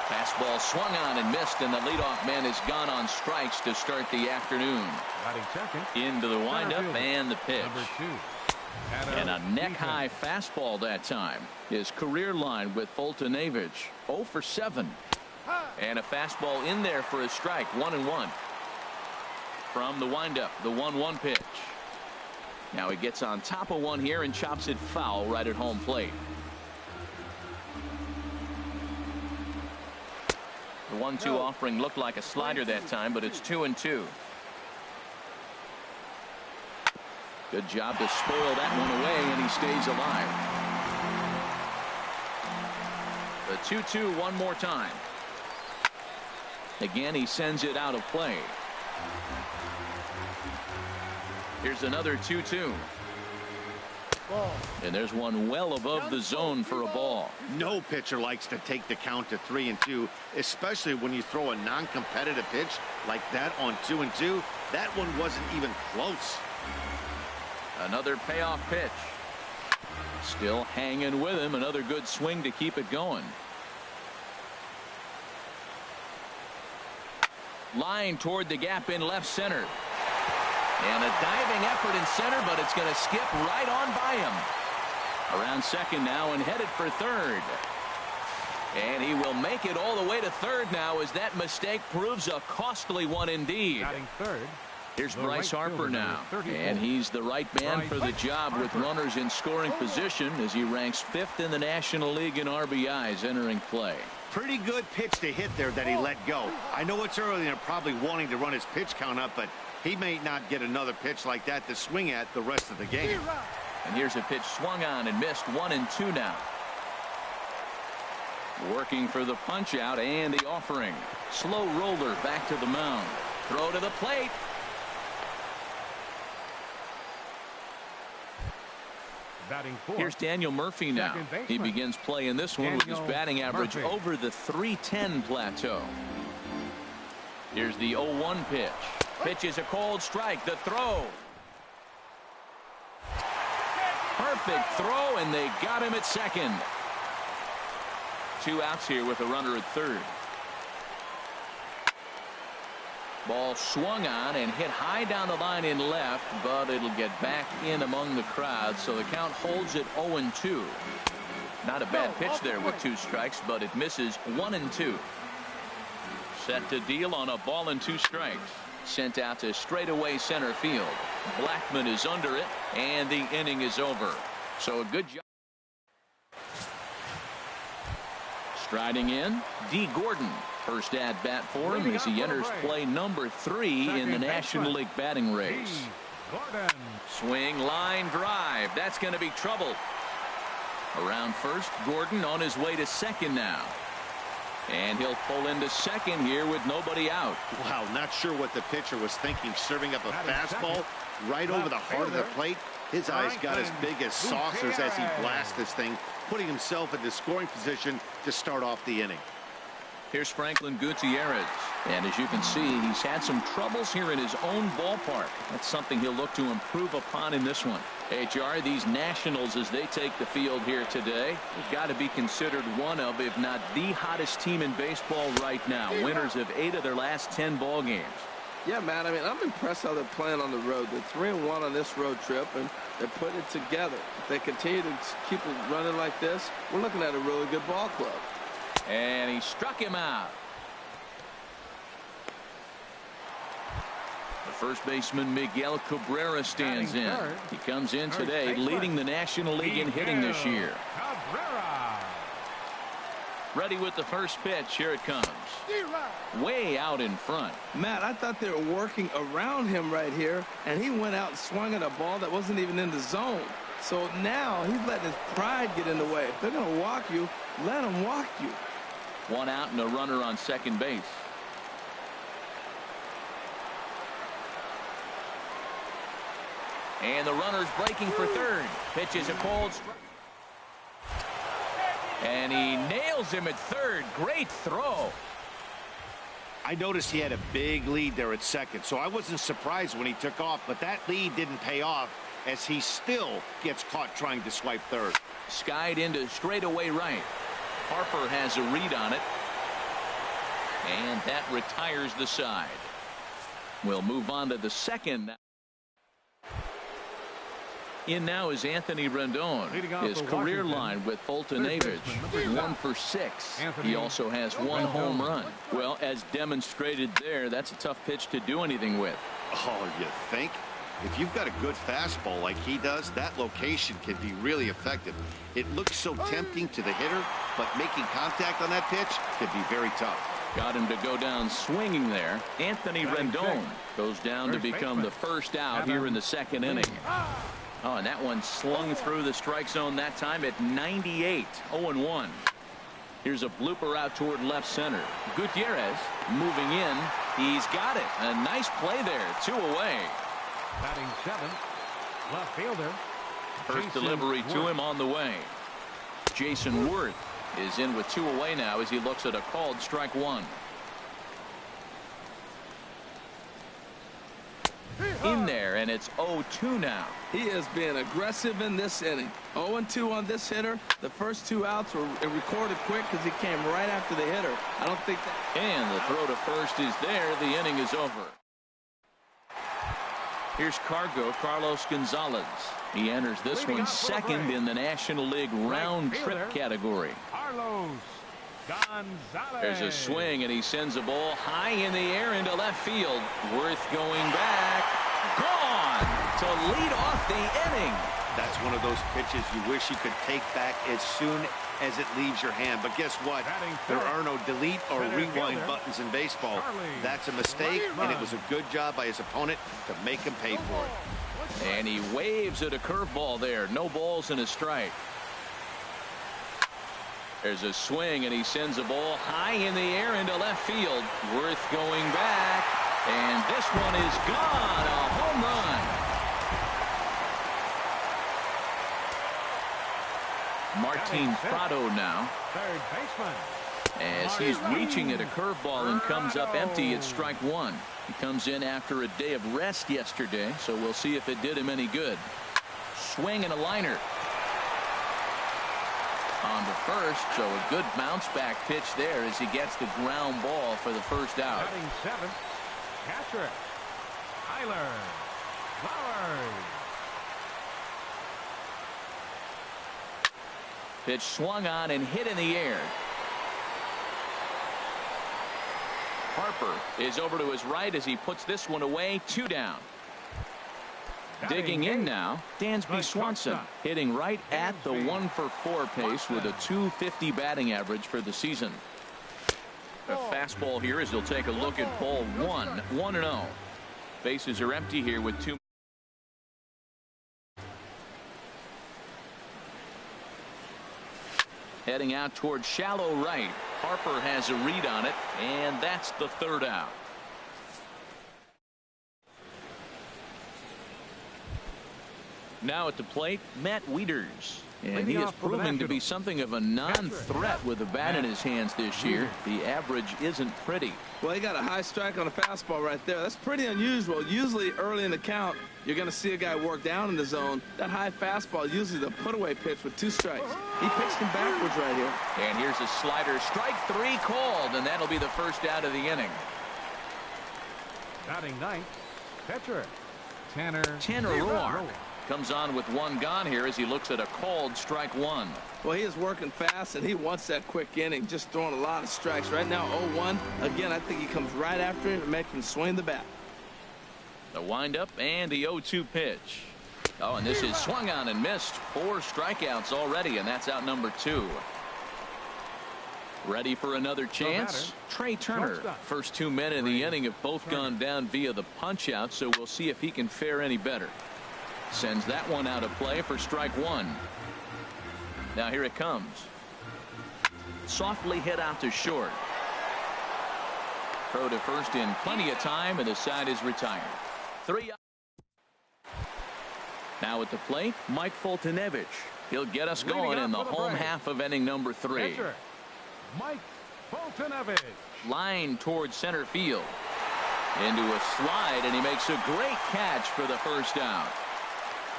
Fastball swung on and missed, and the leadoff man is gone on strikes to start the afternoon. Into the windup and the pitch. And a neck-high fastball that time. His career line with Fultonavich, 0 for 7. And a fastball in there for a strike, 1-1. From the windup, the 1-1 pitch. Now he gets on top of one here and chops it foul right at home plate. The 1-2 offering looked like a slider that time, but it's 2-2. Good job to spoil that one away, and he stays alive. The 2-2 one more time. Again, he sends it out of play. Here's another 2-2. And there's one well above the zone for a ball. No pitcher likes to take the count to 3-2, especially when you throw a non-competitive pitch like that on 2-2. That one wasn't even close. Another payoff pitch. Still hanging with him. Another good swing to keep it going. Line toward the gap in left center. And a diving effort in center, but it's going to skip right on by him. Around second now and headed for third. And he will make it all the way to third now as that mistake proves a costly one indeed. Here's Bryce Harper now. And he's the right man for the job with runners in scoring position as he ranks 5th in the National League in RBIs entering play. Pretty good pitch to hit there that he let go. I know it's early and they're probably wanting to run his pitch count up, but he may not get another pitch like that to swing at the rest of the game. And here's a pitch swung on and missed, 1-2 now. Working for the punch out and the offering. Slow roller back to the mound. Throw to the plate. Here's Daniel Murphy now. He begins play in this one with his batting average over the .310 plateau. Here's the 0-1 pitch. Pitch is a cold strike. The throw. Perfect throw, and they got him at second. 2 outs here with a runner at third. Ball swung on and hit high down the line in left, but it'll get back in among the crowd, so the count holds at 0-2. Not a bad pitch there with 2 strikes, but it misses 1-2. Set to deal on a ball and 2 strikes. Sent out to straightaway center field. Blackman is under it, and the inning is over. So a good job. Striding in, D. Gordon. First at bat for him as he enters play number 3 in the National League batting race. Swing, line drive. That's going to be trouble. Around first, Gordon on his way to second now. And he'll pull into second here with nobody out. Wow, not sure what the pitcher was thinking, serving up a fastball right over the heart of the plate. His eyes got as big as saucers as he blasts this thing, putting himself into scoring position to start off the inning. Here's Franklin Gutierrez. And as you can see, he's had some troubles here in his own ballpark. That's something he'll look to improve upon in this one. HR, these Nationals, as they take the field here today, have got to be considered one of, if not the hottest team in baseball right now. Winners of 8 of their last 10 ball games. Yeah, Matt, I mean, I'm impressed how they're playing on the road. They're 3-1 on this road trip, and they're putting it together. If they continue to keep it running like this, we're looking at a really good ball club. And he struck him out. The first baseman Miguel Cabrera stands in. He comes in today leading the National League in hitting this year. Ready with the first pitch. Here it comes. Way out in front. Matt, I thought they were working around him right here, and he went out and swung at a ball that wasn't even in the zone. So now he's letting his pride get in the way. If they're going to walk you, let them walk you. One out and a runner on second base. And the runner's breaking for third. Pitches a cold strike. And he nails him at third. Great throw. I noticed he had a big lead there at second, so I wasn't surprised when he took off, but that lead didn't pay off as he still gets caught trying to swipe third. Skied into straightaway right. Harper has a read on it. And that retires the side. We'll move on to the second. In now is Anthony Rendon. His career line with Fulton Average, 1 for 6. He also has 1 home run. Well, as demonstrated there, that's a tough pitch to do anything with. Oh, you think? If you've got a good fastball like he does, that location can be really effective. It looks so tempting to the hitter, but making contact on that pitch can be very tough. Got him to go down swinging there. Anthony Rendon goes down to become the first out here in the second inning. Oh, and that one slung through the strike zone that time at 98. 0-1. Here's a blooper out toward left center. Gutierrez moving in. He's got it. A nice play there. 2 away. Batting 7th, left fielder. First delivery to him on the way. Jason Worth is in with 2 away now as he looks at a called strike 1. In there, and it's 0-2 now. He is being aggressive in this inning. 0-2 on this hitter. The first 2 outs were recorded quick because he came right after the hitter. I don't think that. And the throw to first is there. The inning is over. Here's Carlos Gonzalez. He enters this one second in the National League round trip category. Carlos Gonzalez. There's a swing, and he sends a ball high in the air into left field. Worth going back. Gone to lead off the inning. That's one of those pitches you wish you could take back as soon as it leaves your hand. But guess what? There are no delete or rewind buttons in baseball. That's a mistake, and it was a good job by his opponent to make him pay for it. And he waves at a curveball there. No balls and a strike. There's a swing, and he sends a ball high in the air into left field. Worth going back, and this one is gone. A home run. Martin Prado now. Third baseman. As he's reaching at a curveball and comes up empty at strike 1. He comes in after a day of rest yesterday, so we'll see if it did him any good. Swing and a liner. On to first, so a good bounce back pitch there as he gets the ground ball for the first out. Batting 7th, catcher Tyler Flowers. Pitch swung on and hit in the air. Harper is over to his right as he puts this one away. 2 down. Digging in now, Dansby Swanson, hitting right at the 1-for-4 pace with a .250 batting average for the season. A fastball here as he'll take a look at ball 1, 1-0. Bases are empty here with 2. Heading out toward shallow right. Harper has a read on it, and that's the 3rd out. Now at the plate, Matt Wieters. And he is proving to be something of a non-threat with the bat in his hands this year. The average isn't pretty. Well, he got a high strike on a fastball right there. That's pretty unusual. Usually early in the count, you're going to see a guy work down in the zone. That high fastball, usually the put-away pitch with 2 strikes. He pitched him backwards right here. And here's a slider. Strike 3 called, and that'll be the first out of the inning. Batting 9th, pitcher Tanner Roark comes on with 1 gone here as he looks at a called strike 1. Well, he is working fast, and he wants that quick inning, just throwing a lot of strikes. Right now, 0-1. Again, I think he comes right after him and makes him swing the bat. The windup and the 0-2 pitch. Oh, and this is swung on and missed. 4 strikeouts already, and that's out number 2. Ready for another chance. Trey Turner. First 2 men in the inning have both gone down via the punch out, so we'll see if he can fare any better. Sends that one out of play for strike one. Now here it comes. Softly hit out to short. Throw to first in plenty of time, and the side is retired. 3 up. Now at the plate, Mike Foltynewicz. He'll get us going in the home half of inning number 3. Mike Foltynewicz. Line towards center field. Into a slide, and he makes a great catch for the first out.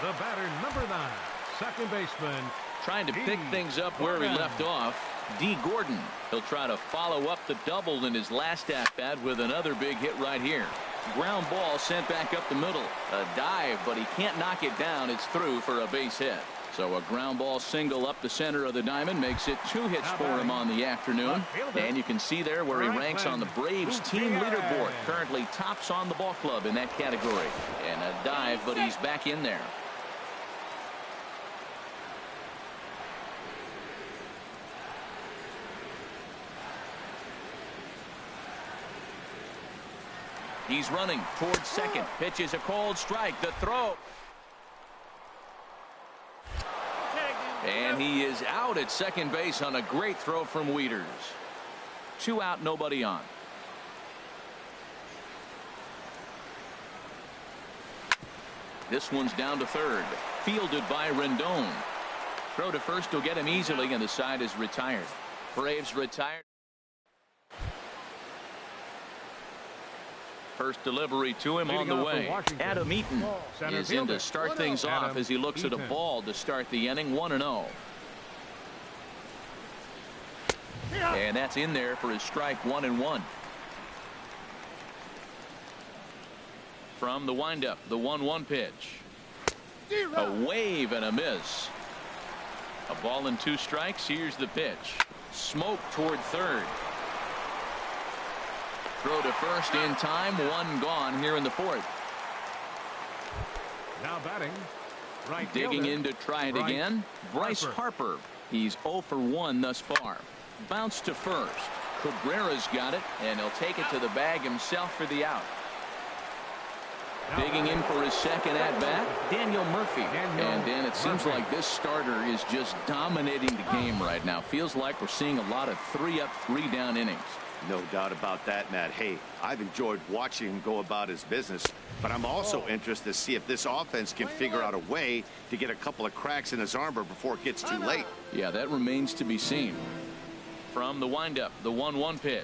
The batter, number 9, second baseman. Trying to pick things up where he left off. D. Gordon. He'll try to follow up the double in his last at-bat with another big hit right here. Ground ball sent back up the middle. A dive, but he can't knock it down. It's through for a base hit. So a ground ball single up the center of the diamond makes it 2 hits for him on the afternoon. And you can see there where he ranks on the Braves team leaderboard. Currently tops on the ball club in that category. And a dive, but he's back in there. He's running towards second. Pitch is a cold strike. The throw. And he is out at second base on a great throw from Wieters. 2 out, nobody on. This one's down to third. Fielded by Rendon. Throw to first will get him easily, and the side is retired. Braves retired. First delivery to him on the way. Adam Eaton is in to start things off as he looks at a ball to start the inning. 1-0. And that's in there for his strike 1-1. From the windup, the 1-1 pitch. A wave and a miss. A ball and 2 strikes. Here's the pitch. Smoke toward third. Throw to first in time. 1 gone here in the 4th. Now batting. Right digging in to try it again. Bryce Harper. He's 0 for 1 thus far. Bounce to first. Cabrera's got it, and he'll take it to the bag himself for the out. Digging in for his second at-bat, Daniel Murphy. And Dan, it seems like this starter is just dominating the game right now. Feels like we're seeing a lot of 3-up, 3-down innings. No doubt about that, Matt. Hey, I've enjoyed watching him go about his business, but I'm also interested to see if this offense can figure out a way to get a couple of cracks in his armor before it gets too late. Yeah, that remains to be seen. From the windup, the 1-1 pitch.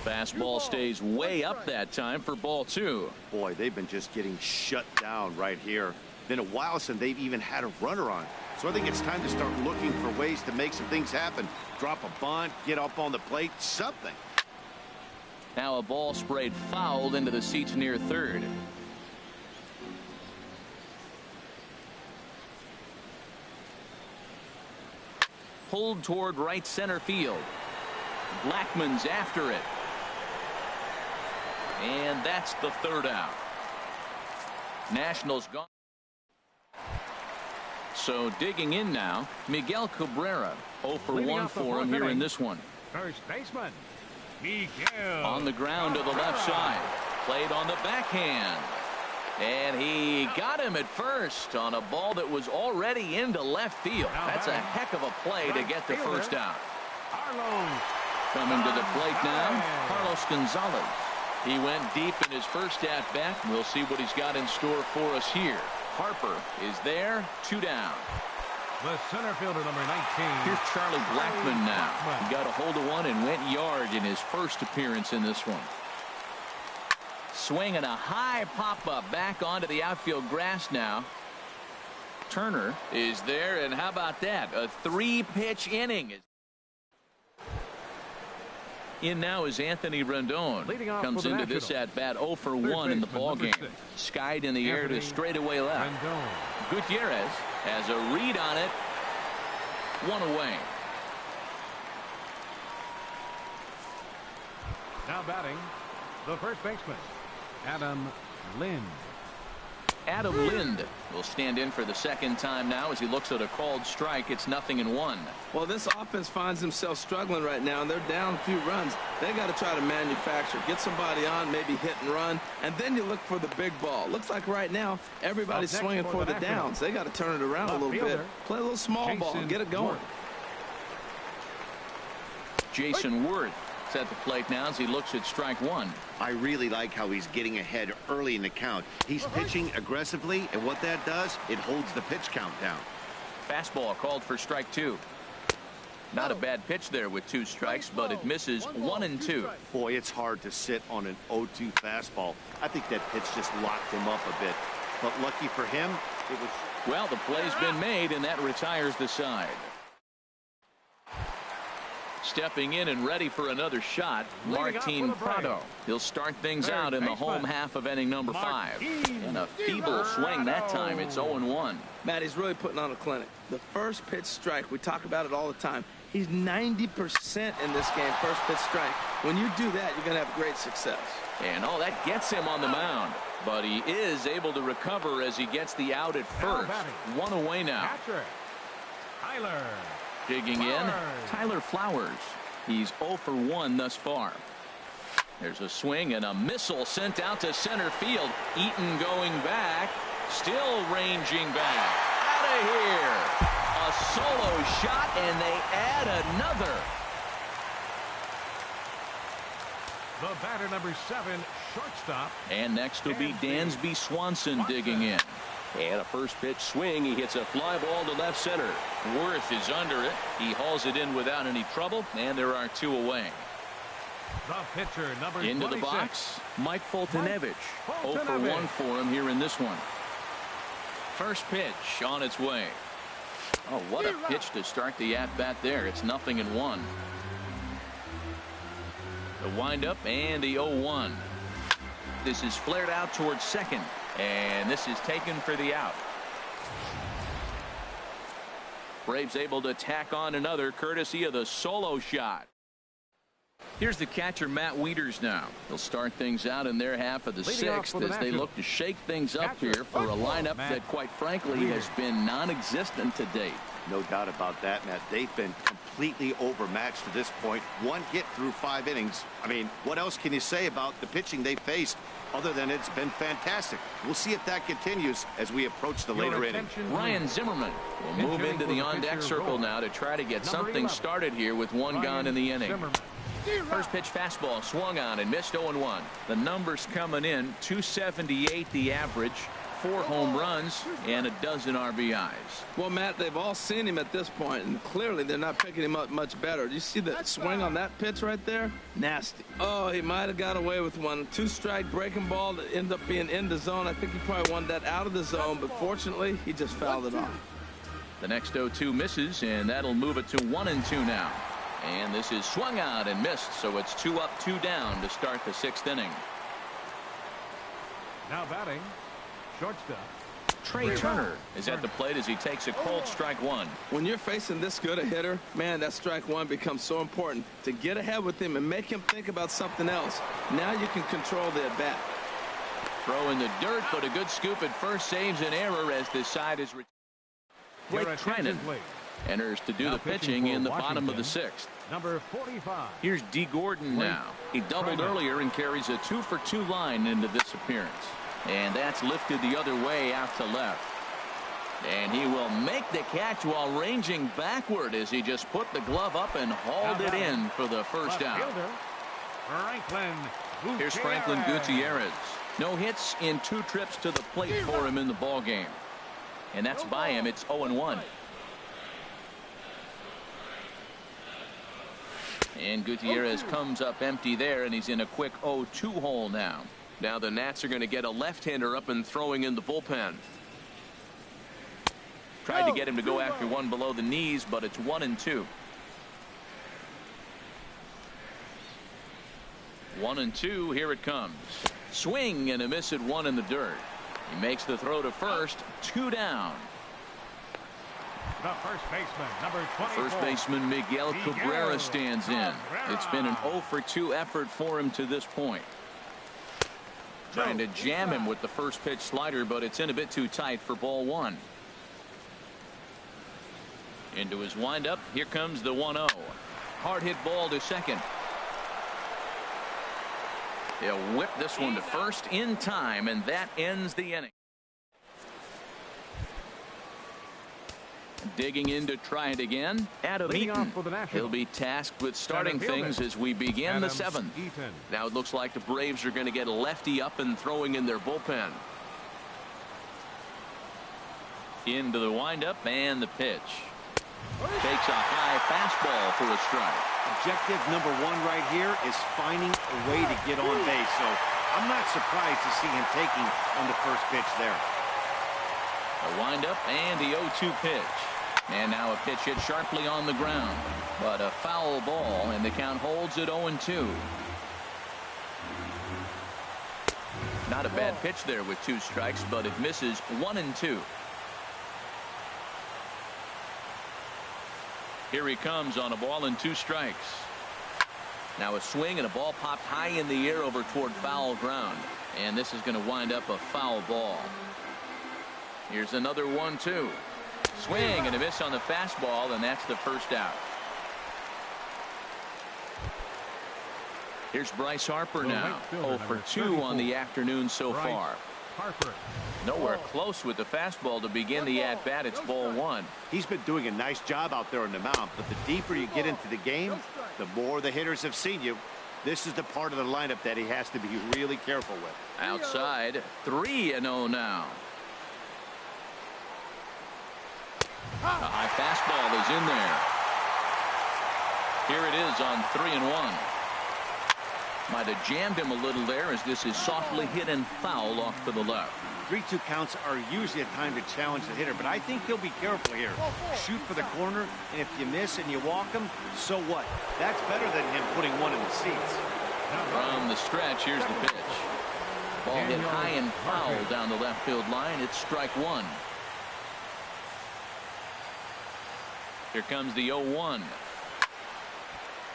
Fastball stays way up that time for ball 2. Boy, they've been just getting shut down right here. Been a while since they've even had a runner on. So I think it's time to start looking for ways to make some things happen. Drop a bunt, get up on the plate, something. Now a ball sprayed fouled into the seats near third. Pulled toward right center field. Blackman's after it. And that's the 3rd out. Nationals gone. So digging in now, Miguel Cabrera. 0 for 1 for him here in this one. First baseman, Miguel. On the ground to the left side. Played on the backhand. And he got him at first on a ball that was already into left field. That's a heck of a play to get the first out. Coming to the plate now, Carlos Gonzalez. He went deep in his first at-bat. We'll see what he's got in store for us here. Harper is there, 2 down. The center fielder, number 19. Here's Charlie Blackman now. He got a hold of one and went yard in his first appearance in this one. Swinging a high pop-up back onto the outfield grass now. Turner is there, and how about that? A 3-pitch inning. In now is Anthony Rendon. Comes into this at-bat 0 for 1 in the ballgame. Skied in the air to straightaway left. Gutierrez has a read on it. 1 away. Now batting, the first baseman, Adam Lynn. Adam Lind will stand in for the second time now as he looks at a called strike. It's 0-1. Well, this offense finds themselves struggling right now, and they're down a few runs. They got to try to manufacture, get somebody on, maybe hit and run, and then you look for the big ball. Looks like right now everybody's swinging for the downs. They got to turn it around a little bit. Play a little small ball, get it going. Jason Worth at the plate now as he looks at strike one. I really like how he's getting ahead early in the count. He's pitching aggressively, and what that does, it holds the pitch count down. Fastball called for strike two. Not a bad pitch there with 2 strikes, but it misses 1-2. Boy, it's hard to sit on an 0-2 fastball. I think that pitch just locked him up a bit. But lucky for him, it was... Well, the play's been made, and that retires the side. Stepping in and ready for another shot, Martin Prado. He'll start things out in the home half of inning number 5. And a feeble swing that time. It's 0-1. Matt, he's really putting on a clinic. The first pitch strike, we talk about it all the time. He's 90% in this game, first pitch strike. When you do that, you're going to have great success. And that gets him on the mound. But he is able to recover as he gets the out at first. 1 away now. Tyler. Digging in, Tyler Flowers. He's 0 for 1 thus far. There's a swing and a missile sent out to center field. Eaton going back, still ranging back. Out of here. A solo shot, and they add another. The batter, number 7, shortstop. And next will be Dansby Swanson digging in. And a first pitch swing. He hits a fly ball to left center. Worth is under it. He hauls it in without any trouble, and there are 2 away. The pitcher, number into 26. the box, Mike Foltynewicz. 0 for 1 for him here in this one. First pitch on its way. Oh, what a pitch to start the at-bat there. It's 0-1. The windup and the 0-1. This is flared out towards second. And this is taken for the out. Braves able to tack on another courtesy of the solo shot. Here's the catcher, Matt Wieters now. He'll start things out in their half of the 6th as they look to shake things up here for a lineup that, quite frankly, has been non-existent to date. No doubt about that, Matt. They've been completely overmatched to this point. 1 hit through 5 innings. I mean, what else can you say about the pitching they faced other than it's been fantastic? We'll see if that continues as we approach the later innings. Ryan Zimmerman will move into the on-deck circle now to try to get something started here with 1 gone in the inning. First pitch fastball swung on and missed 0-1. The numbers coming in, 278 the average, 4 home runs, and a dozen RBIs. Well, Matt, they've all seen him at this point, and clearly they're not picking him up much better. Do you see the swing on that pitch right there? Nasty. Oh, he might have got away with one. 2-strike breaking ball that ended up being in the zone. I think he probably wanted that out of the zone, but fortunately, he just fouled it off. The next 0-2 misses, and that'll move it to 1-2 now. And this is swung out and missed, so it's 2 up, 2 down to start the 6th inning. Now batting, shortstop. Trey Turner is at the plate as he takes a cold strike 1. When you're facing this good a hitter, man, that strike 1 becomes so important to get ahead with him and make him think about something else. Now you can control the at bat. Throw in the dirt, but a good scoop at first saves an error as this side is. Blake Treinen enters to do the pitching in the bottom of the 6th. Number 45. Here's D. Gordon now. He doubled earlier and carries a 2-for-2 line into this appearance. And that's lifted the other way out to left. And he will make the catch while ranging backward as he just put the glove up and hauled it in for the first out. Here's Franklin Gutierrez. No hits in 2 trips to the plate for him in the ball game. And that's by him. It's 0-1. And Gutierrez comes up empty there, and he's in a quick 0-2 hole now. Now the Nats are going to get a left-hander up and throwing in the bullpen. Tried to get him to go after one below the knees, but it's 1-2. 1-2, here it comes. Swing and a miss at 1 in the dirt. He makes the throw to first, 2 down. The first baseman, number 24. First baseman Miguel Cabrera stands in. It's been an 0-for-2 effort for him to this point. Trying to jam him with the first pitch slider, but it's in a bit too tight for ball one. Into his windup. Here comes the 1-0. Hard hit ball to second. He'll whip this one to first in time, and that ends the inning. Digging in to try it again. Adam Eaton. He'll be tasked with starting things as we begin the seventh. Now it looks like the Braves are going to get a lefty up and throwing in their bullpen. Into the windup and the pitch. Takes a high fastball for a strike. Objective number one right here is finding a way to get on base. So I'm not surprised to see him taking on the first pitch there. A windup and the 0-2 pitch. And now a pitch hit sharply on the ground. But a foul ball, and the count holds at 0-2. Not a bad pitch there with 2 strikes, but it misses 1-2. Here he comes on a ball and 2 strikes. Now a swing and a ball popped high in the air over toward foul ground. And this is going to wind up a foul ball. Here's another 1-2. Swing and a miss on the fastball, and that's the first out. Here's Bryce Harper now. 0 for 2 on the afternoon so far. Nowhere close with the fastball to begin the at-bat. It's ball 1. He's been doing a nice job out there on the mound, but the deeper you get into the game, the more the hitters have seen you. This is the part of the lineup that he has to be really careful with. Outside, 3-0 now. A high fastball is in there. Here it is on 3-1. Might have jammed him a little there as this is softly hit and foul off to the left. 3-2 counts are usually a time to challenge the hitter, but I think he'll be careful here. Shoot for the corner, and if you miss and you walk him, so what? That's better than him putting one in the seats. From the stretch, here's the pitch. Ball hit high and foul down the left field line. It's strike 1. Here comes the 0-1.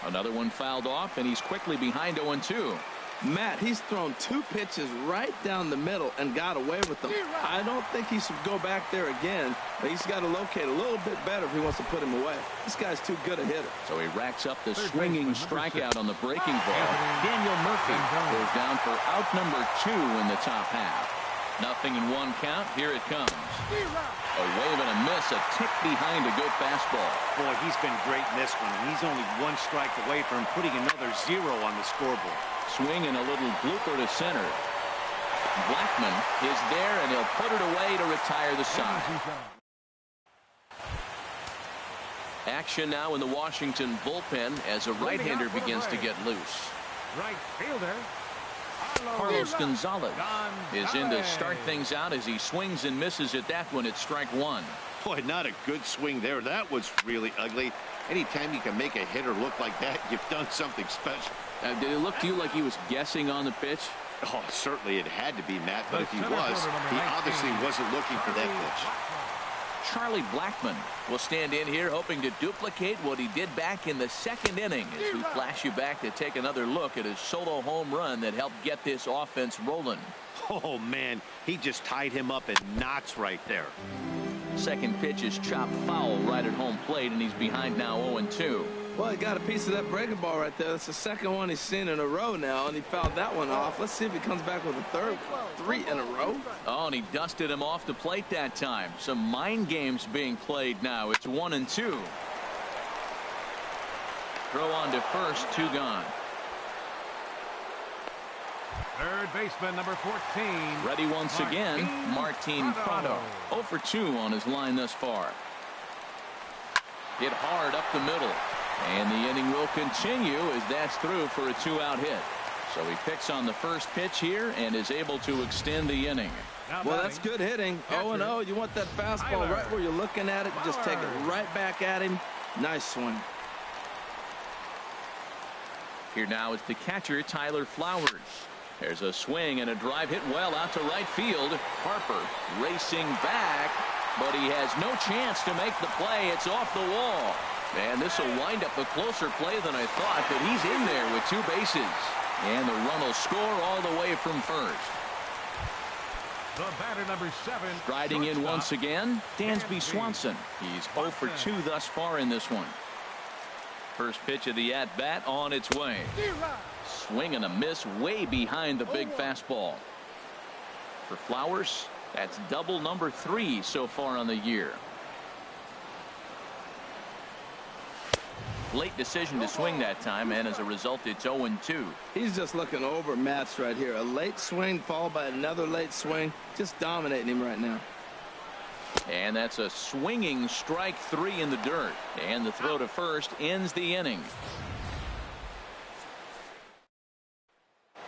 Another one fouled off, and he's quickly behind 0-2. Matt, he's thrown 2 pitches right down the middle and got away with them. I don't think he should go back there again. He's got to locate a little bit better if he wants to put him away. This guy's too good a hitter. So he racks up the swinging strikeout on the breaking ball. Daniel Murphy goes down for out number 2 in the top half. Nothing in 1 count. Here it comes. A wave and a miss, a tick behind a good fastball. Boy, he's been great in this one. He's only 1 strike away from putting another 0 on the scoreboard. Swing and a little blooper to center. Blackman is there, and he'll put it away to retire the side. Action now in the Washington bullpen as a right-hander begins to get loose. Right fielder. Carlos Gonzalez is in to start things out as he swings and misses at that one. It's strike 1. Boy, not a good swing there. That was really ugly. Anytime you can make a hitter look like that, you've done something special. Did it look to you like he was guessing on the pitch? Oh, certainly it had to be, Matt, but if he was, he obviously wasn't looking for that pitch. Charlie Blackman will stand in here hoping to duplicate what he did back in the 2nd inning as we flash you back to take another look at his solo home run that helped get this offense rolling. Oh, man, he just tied him up in knots right there. Second pitch is chopped foul right at home plate, and he's behind now 0-2. Well, he got a piece of that breaking ball right there. That's the 2nd one he's seen in a row now, and he fouled that one off. Let's see if he comes back with a 3rd, 3 in a row. Oh, and he dusted him off the plate that time. Some mind games being played now. It's 1-2. Throw on to first, 2 gone. Third baseman, number 14. Ready once again, Martin Prado. 0 for 2 on his line thus far. Hit hard up the middle. And the inning will continue as that's through for a 2-out hit. So he picks on the first pitch here and is able to extend the inning. Well, that's good hitting. 0-0. You want that fastball right where you're looking at it. Just take it right back at him. Nice swing. Here now is the catcher, Tyler Flowers. There's a swing and a drive hit well out to right field. Harper racing back, but he has no chance to make the play. It's off the wall. And this will wind up a closer play than I thought, but he's in there with 2 bases. And the run will score all the way from first. The batter, number 7. Striding in once again, Dansby Swanson. He's 0 for 2 thus far in this one. First pitch of the at-bat on its way. Swing and a miss way behind the big fastball. For Flowers, that's double number 3 so far on the year. Late decision to swing that time, and as a result, it's 0-2. He's just looking overmatched right here. A late swing followed by another late swing. Just dominating him right now. And that's a swinging strike 3 in the dirt. And the throw to first ends the inning.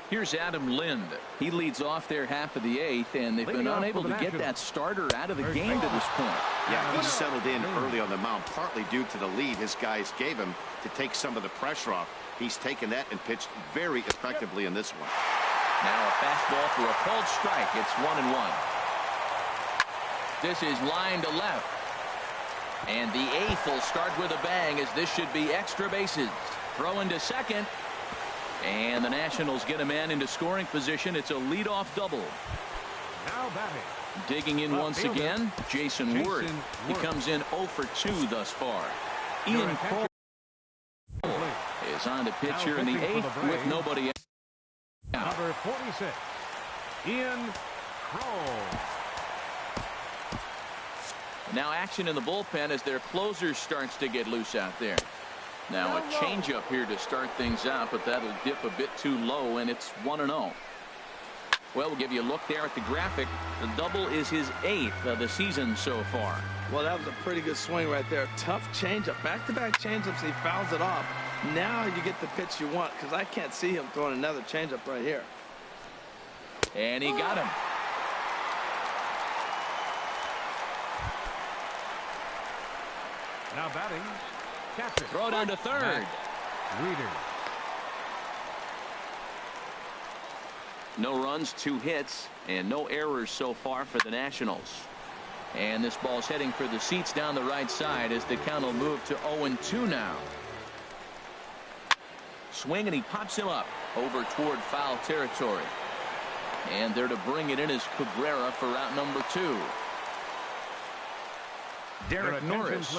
Here's Adam Lind. He leads off their half of the 8th, and they've been unable to get that starter out of the game to this point. Yeah, he settled in early on the mound, partly due to the lead his guys gave him to take some of the pressure off. He's taken that and pitched very effectively in this one. Now a fastball for a called strike. It's 1-1. This is line to left. And the 8th will start with a bang, as this should be extra bases. Throw into second. And the Nationals get a man into scoring position. It's a leadoff double. Now batting. Digging in once again, Jason Worth. He comes in 0 for 2 thus far. Ian Kroll is on to pitch here in the 8th with nobody out. Number 46, Ian Kroll. Now action in the bullpen as their closer starts to get loose out there. Now a changeup here to start things out, but that'll dip a bit too low, and it's 1-0. Well, we'll give you a look there at the graphic. The double is his 8th of the season so far. Well, that was a pretty good swing right there. Tough changeup. Back-to-back changeups, he fouls it off. Now you get the pitch you want, because I can't see him throwing another changeup right here. And he got him. Now batting, catcher. Throw down to third. Reader. No runs, 2 hits, and no errors so far for the Nationals. And this ball's heading for the seats down the right side as the count will move to 0-2 now. Swing, and he pops him up over toward foul territory. And there to bring it in is Cabrera for out number 2. Derek Norris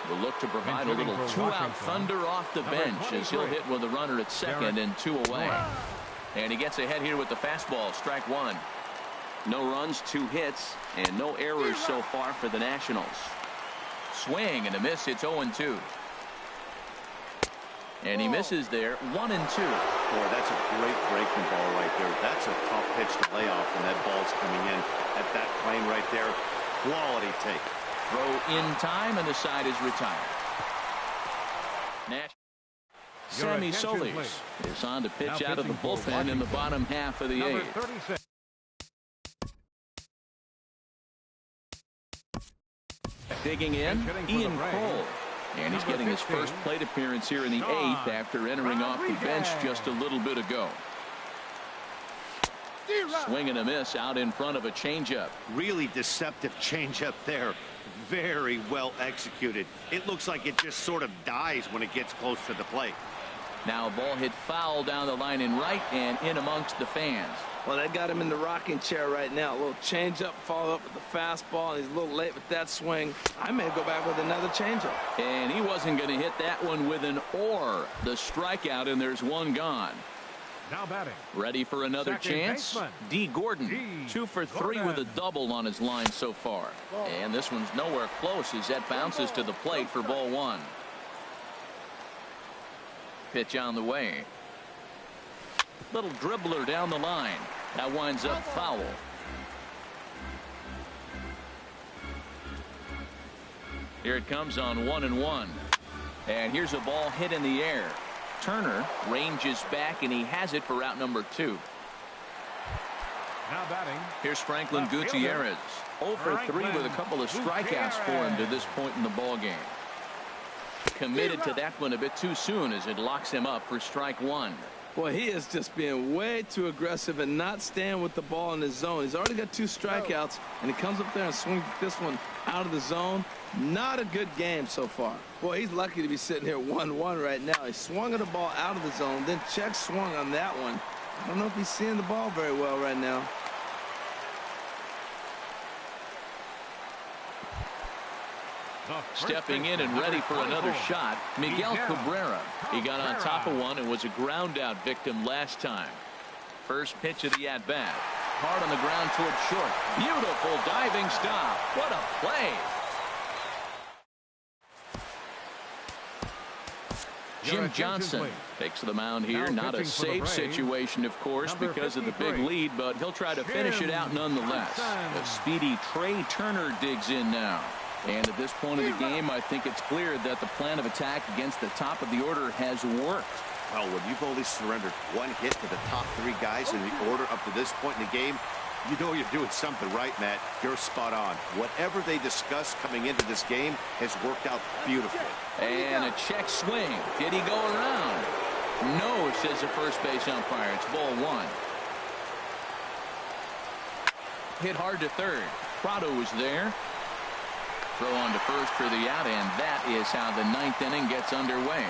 will look to provide a little 2-out thunder off the bench as he'll hit with a runner at second and 2 away. And he gets ahead here with the fastball. Strike 1. No runs, 2 hits, and no errors so far for the Nationals. Swing and a miss. It's 0-2. And he misses there. 1-2. Boy, that's a great breaking ball right there. That's a tough pitch to lay off when that ball's coming in at that plane right there. Quality take. Throw in time, and the side is retired. Sammy Solis is on to pitch out of the bullpen in the bottom half of the 8th. Digging in, Ian Kroll. And he's getting his first plate appearance here in the 8th after entering off the bench just a little bit ago. Swing and a miss out in front of a changeup. Really deceptive changeup there. Very well executed. It looks like it just sort of dies when it gets close to the plate. Now a ball hit foul down the line in right and in amongst the fans. Well, they got him in the rocking chair right now. A little changeup, follow up with the fastball, and he's a little late with that swing. I may go back with another changeup. And he wasn't going to hit that one with an or. The strikeout, and there's 1 gone. Now batting. Ready for another chance? D. Gordon, 2 for 3 with a double on his line so far. And this one's nowhere close as that bounces to the plate for ball 1. Pitch on the way. Little dribbler down the line. That winds up foul. Here it comes on 1-1. And here's a ball hit in the air. Turner ranges back, and he has it for out number 2. Now batting. Here's Franklin Gutierrez. 0 for 3 with a couple of strikeouts for him to this point in the ball game. Committed to that one a bit too soon as it locks him up for strike 1. Boy, he is just being way too aggressive and not staying with the ball in his zone. He's already got 2 strikeouts, and he comes up there and swings this one out of the zone. Not a good game so far. Boy, he's lucky to be sitting here 1-1 right now. He swung at the ball out of the zone, then check swung on that one. I don't know if he's seeing the ball very well right now. Stepping in and ready for another shot, Miguel Cabrera. He got on top of one and was a ground out victim last time. First pitch of the at-bat. Hard on the ground towards short. Beautiful diving stop. What a play. Jim Johnson takes the mound here. Not a safe situation, of course, because of the big lead, but he'll try to finish it out nonetheless. The speedy Trey Turner digs in now. And at this point of the game, I think it's clear that the plan of attack against the top of the order has worked. Well, when you've only surrendered one hit to the top three guys in the order up to this point in the game, you know you're doing something right, Matt. You're spot on. Whatever they discussed coming into this game has worked out beautifully. And a check swing. Did he go around? No, says the first base umpire. It's ball one. Hit hard to third. Prado was there. Throw on to first for the out, and that is how the ninth inning gets underway.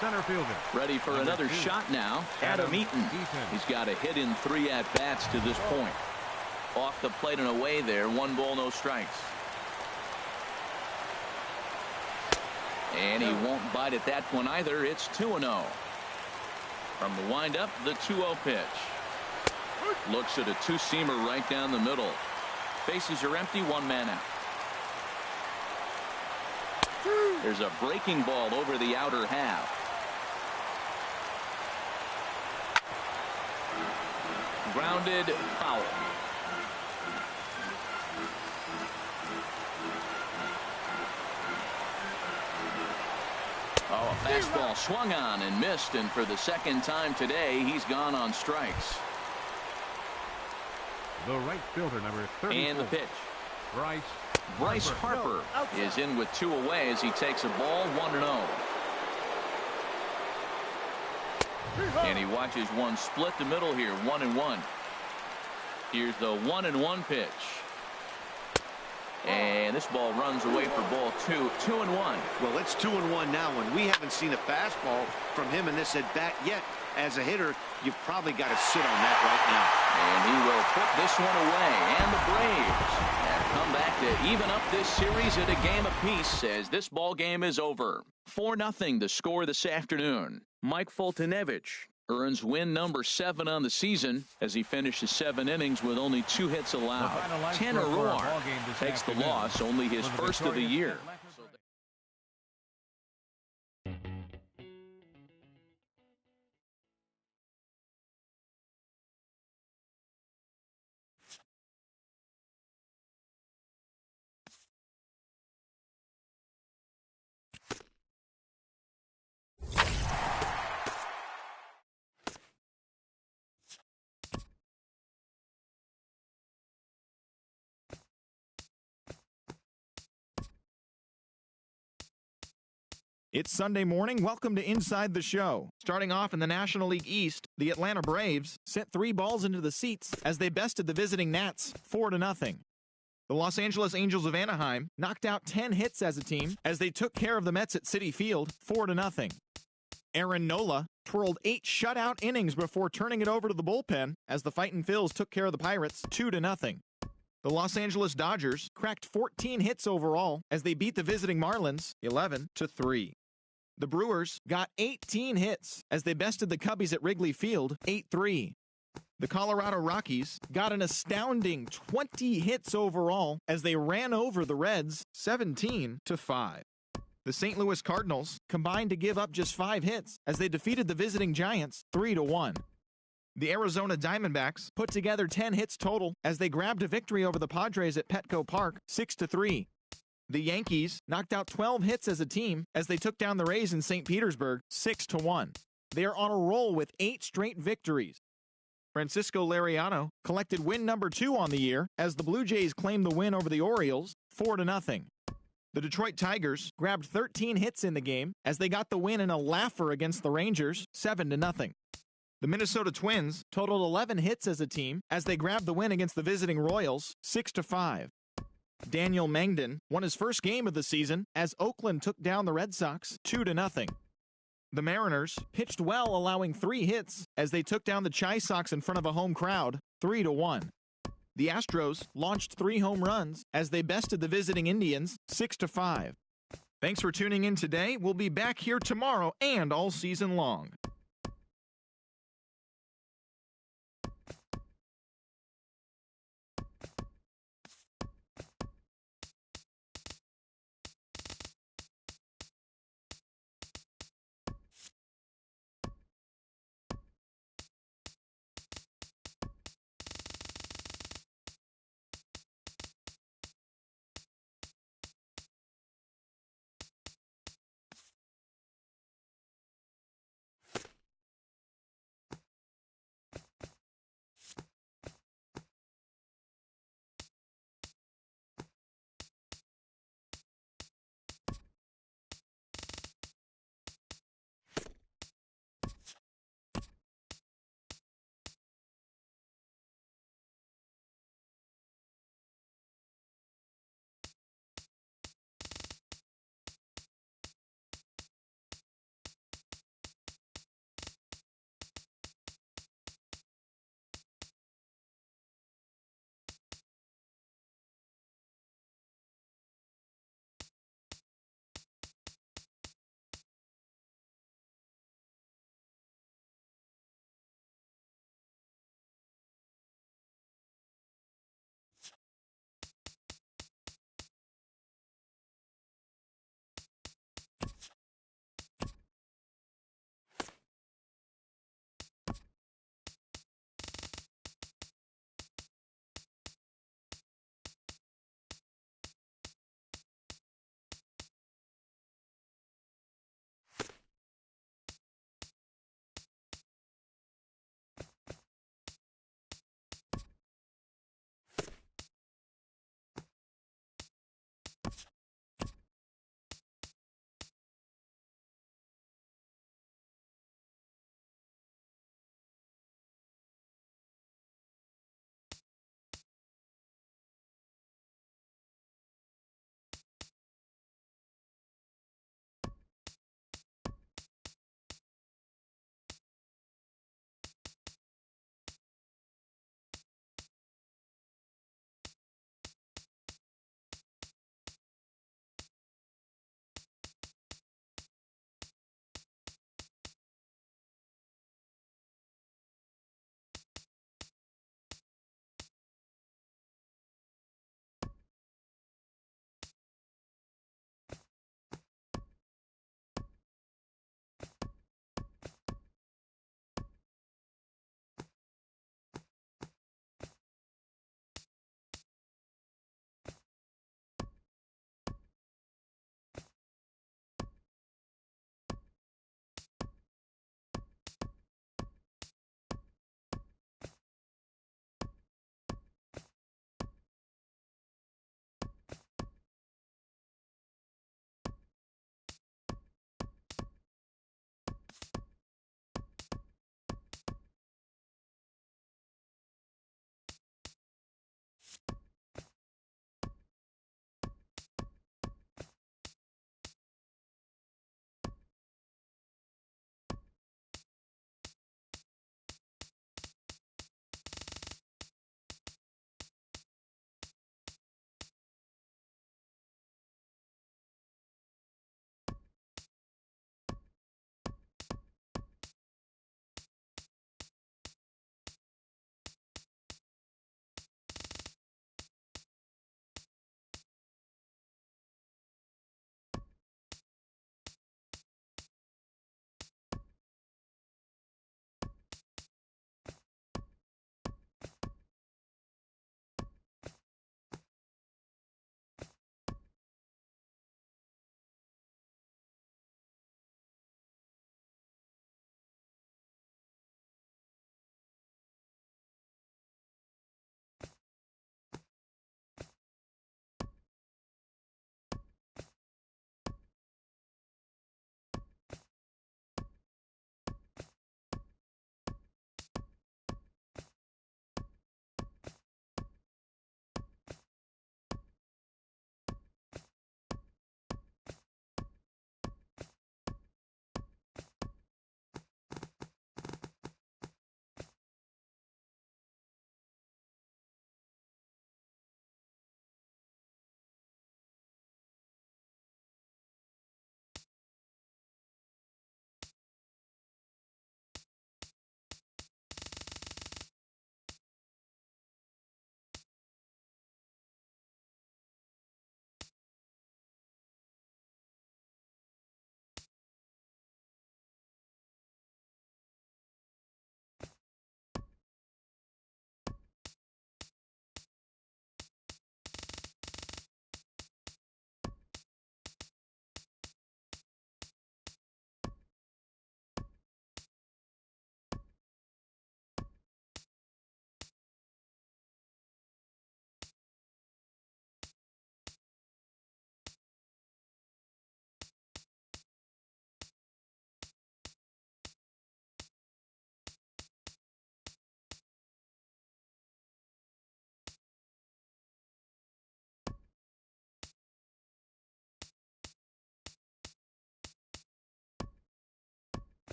Center fielder. Ready for another shot now. Adam Eaton. He's got a hit in 3 at-bats to this point. Off the plate and away there. 1 ball, no strikes. And he won't bite at that one either. It's 2-0. From the windup, the 2-0 pitch. Looks at a two-seamer right down the middle. Bases are empty, 1 man out. There's a breaking ball over the outer half. Grounded, foul. Oh, a fastball swung on and missed, and for the second time today, he's gone on strikes. The right fielder, number 34. And the pitch. Bryce Harper is in with 2 away as he takes a ball 1-0. And he watches one split the middle here, 1-1. Here's the 1-1 pitch. And this ball runs away for ball 2. 2-1. Well, it's 2-1 now, and we haven't seen a fastball from him in this at bat yet. As a hitter, you've probably got to sit on that right now. And he will put this one away. And the Braves have come back to even up this series at a game apiece as this ball game is over. 4-0 the score this afternoon. Mike Foltynewicz earns win number 7 on the season as he finishes 7 innings with only 2 hits allowed. Tanner Roar takes the loss, only his first of the year. It's Sunday morning. Welcome to Inside the Show. Starting off in the National League East, the Atlanta Braves sent 3 balls into the seats as they bested the visiting Nats 4-0. The Los Angeles Angels of Anaheim knocked out 10 hits as a team as they took care of the Mets at Citi Field 4-0. Aaron Nola twirled 8 shutout innings before turning it over to the bullpen as the Fightin' Phils took care of the Pirates 2-0. The Los Angeles Dodgers cracked 14 hits overall as they beat the visiting Marlins 11-3. The Brewers got 18 hits as they bested the Cubbies at Wrigley Field 8-3. The Colorado Rockies got an astounding 20 hits overall as they ran over the Reds 17-5. The St. Louis Cardinals combined to give up just 5 hits as they defeated the visiting Giants 3-1. The Arizona Diamondbacks put together 10 hits total as they grabbed a victory over the Padres at Petco Park 6-3. The Yankees knocked out 12 hits as a team as they took down the Rays in St. Petersburg 6-1. They are on a roll with 8 straight victories. Francisco Liriano collected win number 2 on the year as the Blue Jays claimed the win over the Orioles 4-0. The Detroit Tigers grabbed 13 hits in the game as they got the win in a laugher against the Rangers 7-0. The Minnesota Twins totaled 11 hits as a team as they grabbed the win against the visiting Royals 6-5. Daniel Mangden won his first game of the season as Oakland took down the Red Sox 2-0. The Mariners pitched well, allowing 3 hits as they took down the Chi Sox in front of a home crowd 3-1. The Astros launched 3 home runs as they bested the visiting Indians 6-5. Thanks for tuning in today. We'll be back here tomorrow and all season long.